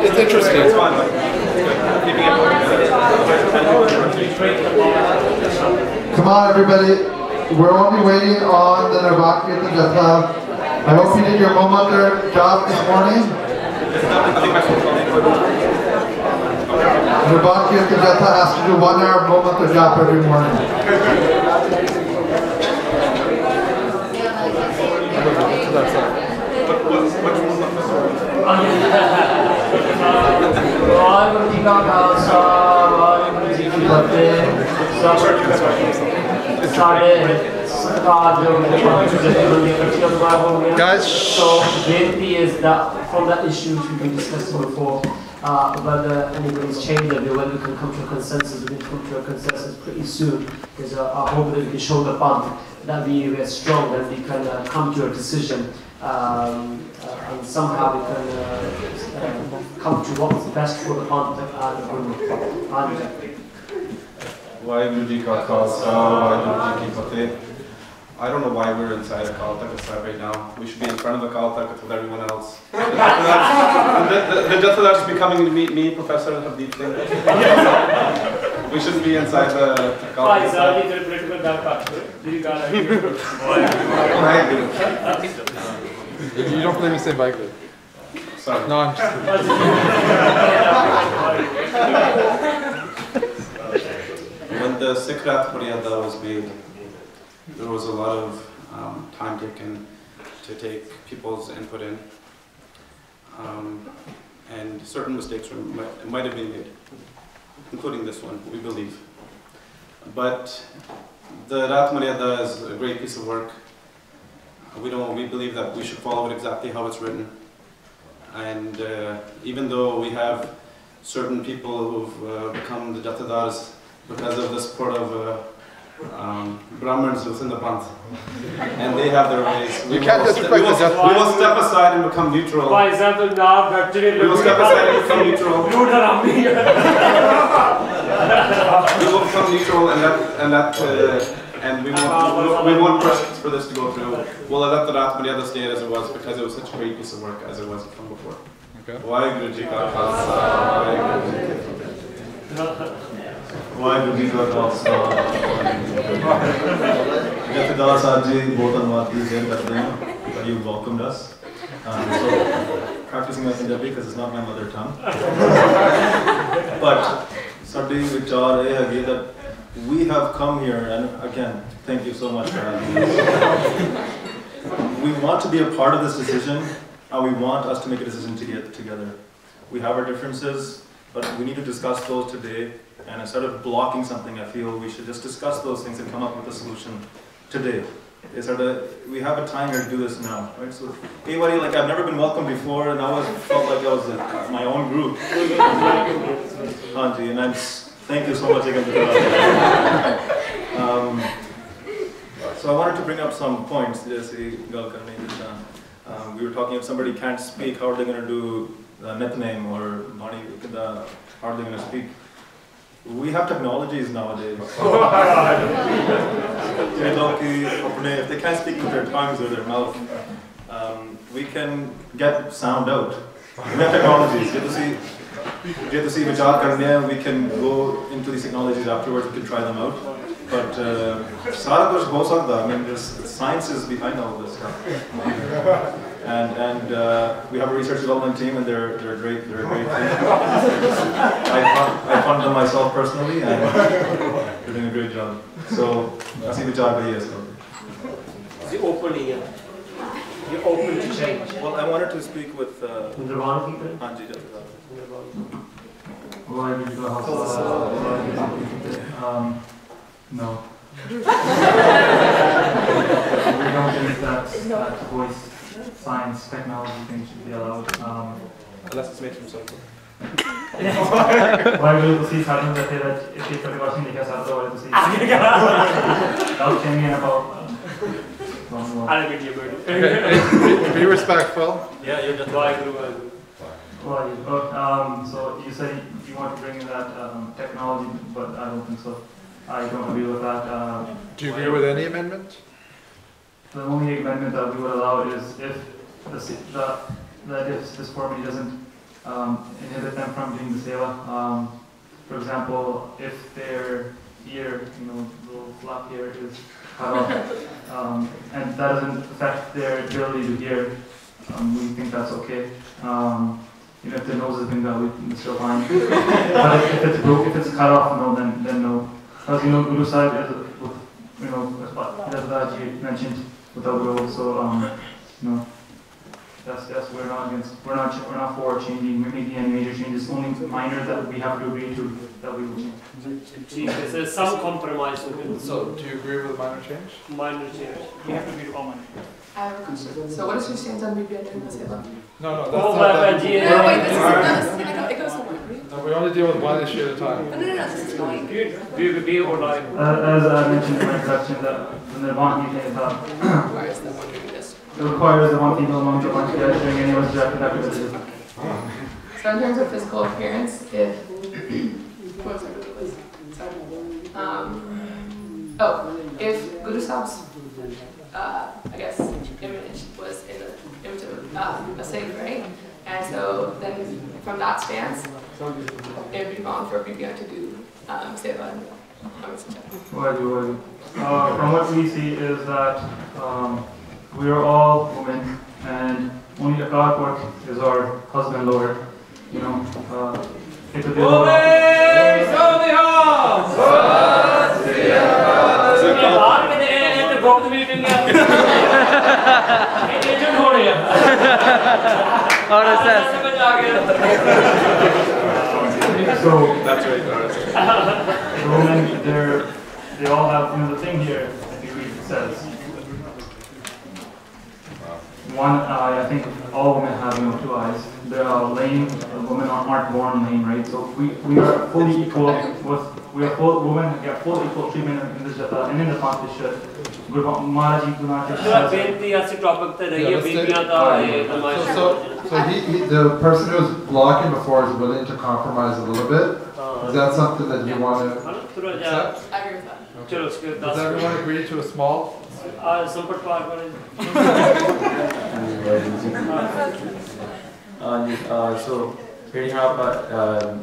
It's interesting. It's fun. Come on, everybody. We're only waiting on the Nirvana Kirtan Jatha. I hope you did your Momatar job this morning. Nirvana Kirtan Jatha has to do 1 hour Momatar job every morning. Waheguru ji का खालसा वाहिगुरु जी की फतेह साढ़े सरकार जो Guys, so beनती is that from that issues we've been discussing before, whether anybody's changed their view, whether we can come to a consensus, we can come to a consensus pretty soon, because I hope that we can show the band that we are strong and we can come to a decision, and somehow we can come to what's best for the band and the group. Waheguru Ji Ka Khalsa, Waheguru Ji Ki Fateh. I don't know why we're inside a Kal Takht site right now. We should be in front of the Kal Takht with everyone else. The Jatha is becoming to meet me, Professor Habdeep Singh. We shouldn't be inside the Kal Takht site. You don't believe me, say Vaheguru. Sorry. No, I'm just When the Sikh Rath Maryada was made, there was a lot of time taken to take people's input in. And certain mistakes might have been made, including this one, we believe. But the Rat Maryada is a great piece of work. We believe that we should follow it exactly how it's written. And even though we have certain people who've become the Jatadars because of the support of Brahmins within the Panth, and they have their ways. We will step aside and become neutral. For example, we will step aside and become neutral. We will become neutral and we won't push for this to go through. We'll let the Rat Maryada stay as it was because it was such a great piece of work as it was from before. Okay. Waheguru Ji Ka Khalsa, Waheguru Ji Ki Fateh. Waheguru Ji Ka Khalsa, Jathedar Sahib Ji, बहुत धन्यवाद की ज़ेर करते हैं that you welcomed us. So practicing my Punjabi because it's not my mother tongue. But साडी विचार ये है that we have come here, and again, thank you so much for having us. We want to be a part of this decision, and we want us to make a decision together. We have our differences, but we need to discuss those today. And instead of blocking something, I feel we should just discuss those things and come up with a solution today. We have a time here to do this now, right? So, like I've never been welcomed before, and I felt like I was my own group. Hanji, and thank you so much again for that. So I wanted to bring up some points. We were talking if somebody can't speak, how are they going to do Nitnem or Bani? How are they going to speak? We have technologies nowadays. If they can't speak with their tongues or their mouth, we can get sound out. We have technologies. We can go into these technologies afterwards, we can try them out. But I mean, science is behind all this stuff. And we have a research development team, and they're a great team. I fund them myself personally, and they're doing a great job. So, I see the job here. You're open to change. Well, I wanted to speak with Hanji. No. We don't think that voice, science, technology thing should be allowed. Unless it's made from something. Why will you see something that if you put a question, you can start to see? I'll change in about be respectful. Yeah, you're just so you said you want to bring in that technology, but I don't think so. I don't agree with that. Do you agree with any amendment? The only amendment that we would allow is if this formula doesn't inhibit them from doing the seva. For example, if their ear, the little flap here is cut off, and that doesn't affect their ability to hear, we think that's okay. Even if the nose has been cut, it's still fine. But if it's cut off, no, then no. Because Guru Sahib is, that you mentioned without Guru, so that's we're not for changing, making any major changes. Only minor that we have to agree to that we will change. There's some compromise. So, do you agree with a minor change? Minor change. We have to agree to all minor. I have a question. So what is your stance on BBN in the Seva? No, Oh, that's but No, wait, this is it goes somewhere. no, we only deal with one issue at a time. No, this is going. Be or like. As I mentioned in my introduction, the Nirvana thing is Requires the one doing this. it requires the one female among the bunch of doing anyone's reproductive activity. So in terms of physical appearance, if if Guru Sahib's I guess image was in the image of a Sikh, right? And so then from that stance, it would be wrong for BBI to do seva and From what we see is that we are all women, and only Akarpur is our husband lower. It would be So That's right, RSS. women, they all have, the thing here, the decree says. One eye, I think all women have, 2 eyes. They are lame, women aren't born lame, right? So we are fully equal women get full equal treatment in this jatha and in the competition. Guru Maharaj Ji So the person who was blocking before is willing to compromise a little bit. Is that something that you want to accept? I agree with that. Does everyone agree to a small? So really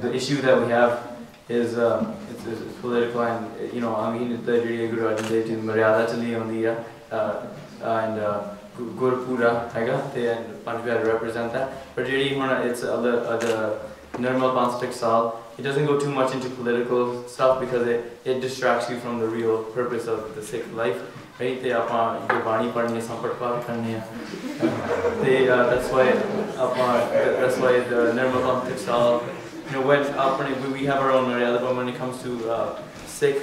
the issue that we have is it's political, and I mean the Guru Arjan Dev Ji Maryada chali hondi hai, and Gurpura haiga te and Panchpyar represent that, but really it's the normal Panchik Sal. It doesn't go too much into political stuff because it distracts you from the real purpose of the Sikh life. Right? That's why the Nirmal Panthik Sal, when we have our own Maryada, but when it comes to Sikh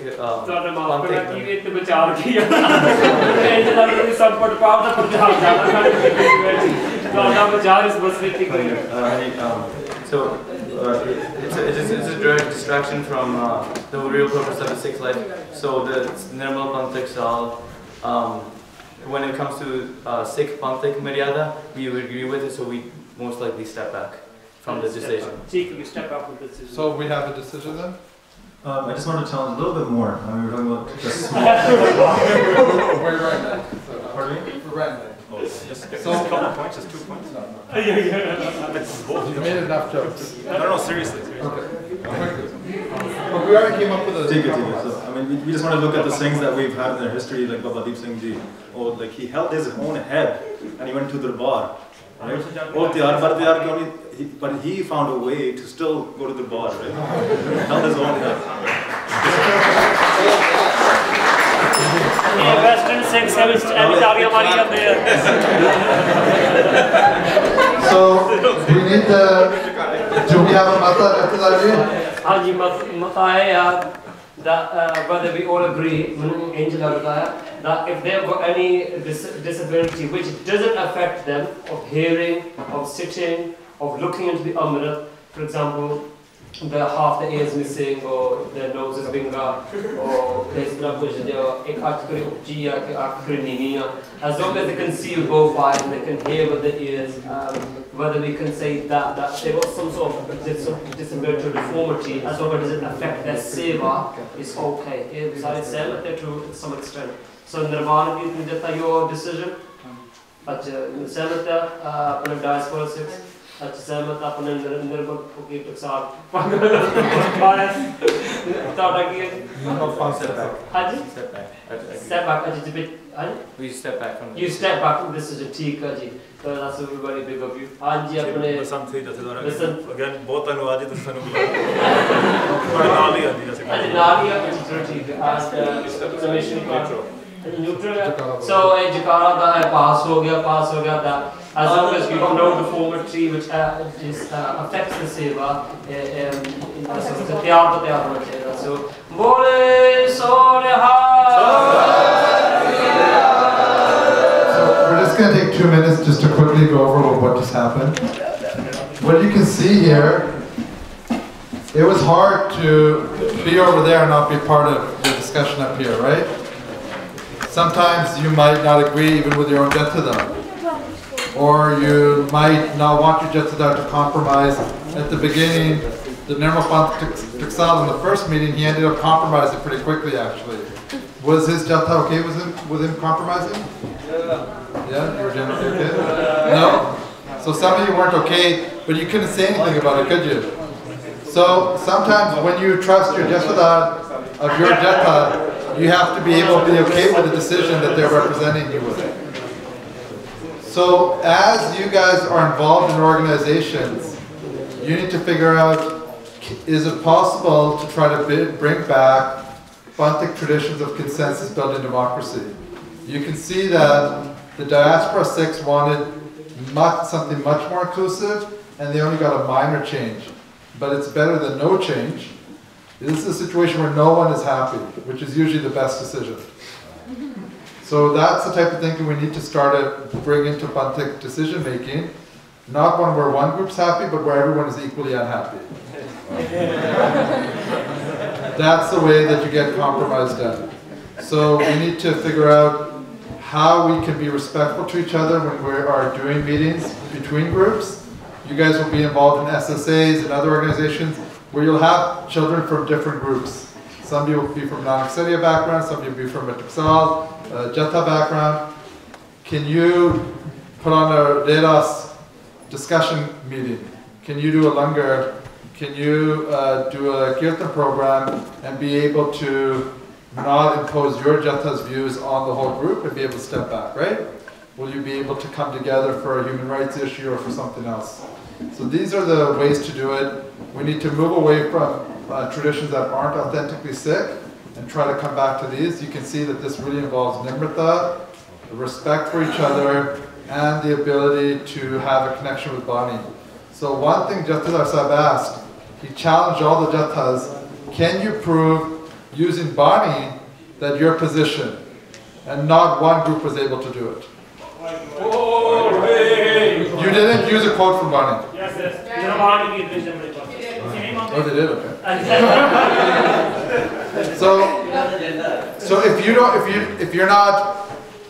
so it's a direct distraction from the real purpose of the Sikh life. So the Nirmal Panthik Sal, when it comes to Sikh Panthik Maryada, we would agree with it, so we most likely step back from the decision. So we have a decision then? I just want to challenge a little bit more. I mean, we're talking about just small. We're right now. Pardon me? We're right now. Just a couple of points, just 2 points. You made enough jokes. No, seriously. Okay. But we already came up with a... Take it. So, I mean, we just want to look at the things that we've had in their history, like Baba Deep Singh Ji. Or like he held his own head and he went to the bar. Right? But he found a way to still go to the bar, right? He held his own head. Western Sikhs have So we need the... Do we have a mata? That whether we all agree, that if they've got any disability which doesn't affect them of hearing, of sitting, of looking into the Amrit, for example, half the ear is missing, or their nose is binga, or there's not much, as long as they can see with both eyes and they can hear with the ears, whether we can say that they've got some sort of disability or deformity, as long as it doesn't affect their seva, is okay. Besides them, to some extent. So Nirvana, your decision, but Samata, diaspora 6. Step back from the you step back from this is a teacher. So that's a very big of you. Listen. Again, both Anuaji to Sanu. So Jakara pass ho gaya as long as we don't know the deformity which affects the seva, so Bole Soreha. So we're just going to take 2 minutes just to quickly go over what just happened. What you can see here, it was hard to be over there and not be part of the discussion up here, right? Sometimes you might not agree even with your own Jethada. Or you might not want your Jethada to compromise. At the beginning, the Nirmal Panthik in the first meeting, he ended up compromising pretty quickly actually. Was his Jatha okay with him compromising? Yeah, you were generally okay? No? So some of you weren't okay, but you couldn't say anything about it, could you? So sometimes when you trust your Jethada of your Jatha, you have to be able to be okay with the decision that they're representing you with. So as you guys are involved in organizations, you need to figure out, is it possible to try to bring back Panthik traditions of consensus built in democracy? You can see that the diaspora 6 wanted something much more inclusive, and they only got a minor change. But it's better than no change. This is a situation where no one is happy, which is usually the best decision. So that's the type of thinking we need to start to bring into Bantic decision making. Not one where one group's happy, but where everyone is equally unhappy. That's the way that you get compromise done. So we need to figure out how we can be respectful to each other when we are doing meetings between groups. You guys will be involved in SSAs and other organizations where you'll have children from different groups. Somebody will be from Nanak Sadia background, somebody will be from a Tuksal, Jatha background. Can you put on a Redas discussion meeting? Can you do a langar? Can you do a kirtan program and be able to not impose your Jatha's views on the whole group and be able to step back, right? Will you be able to come together for a human rights issue or for something else? So these are the ways to do it. We need to move away from traditions that aren't authentically Sikh and try to come back to these. You can see that this really involves nimrata, the respect for each other, and the ability to have a connection with Bani. So one thing Jathadar Sahib asked, he challenged all the Jathas, can you prove using Bani that your position? And not one group was able to do it. You didn't use a quote from Bani? Yes, yes. Oh, they did? Okay. So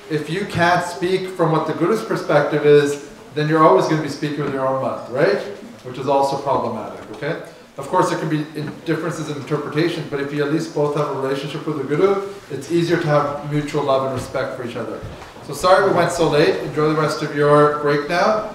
if you can't speak from what the Guru's perspective is, then you're always going to be speaking with your own mouth, right? Which is also problematic, okay? Of course, there can be differences in interpretation, but if you at least both have a relationship with the Guru, it's easier to have mutual love and respect for each other. So sorry we went so late. Enjoy the rest of your break now.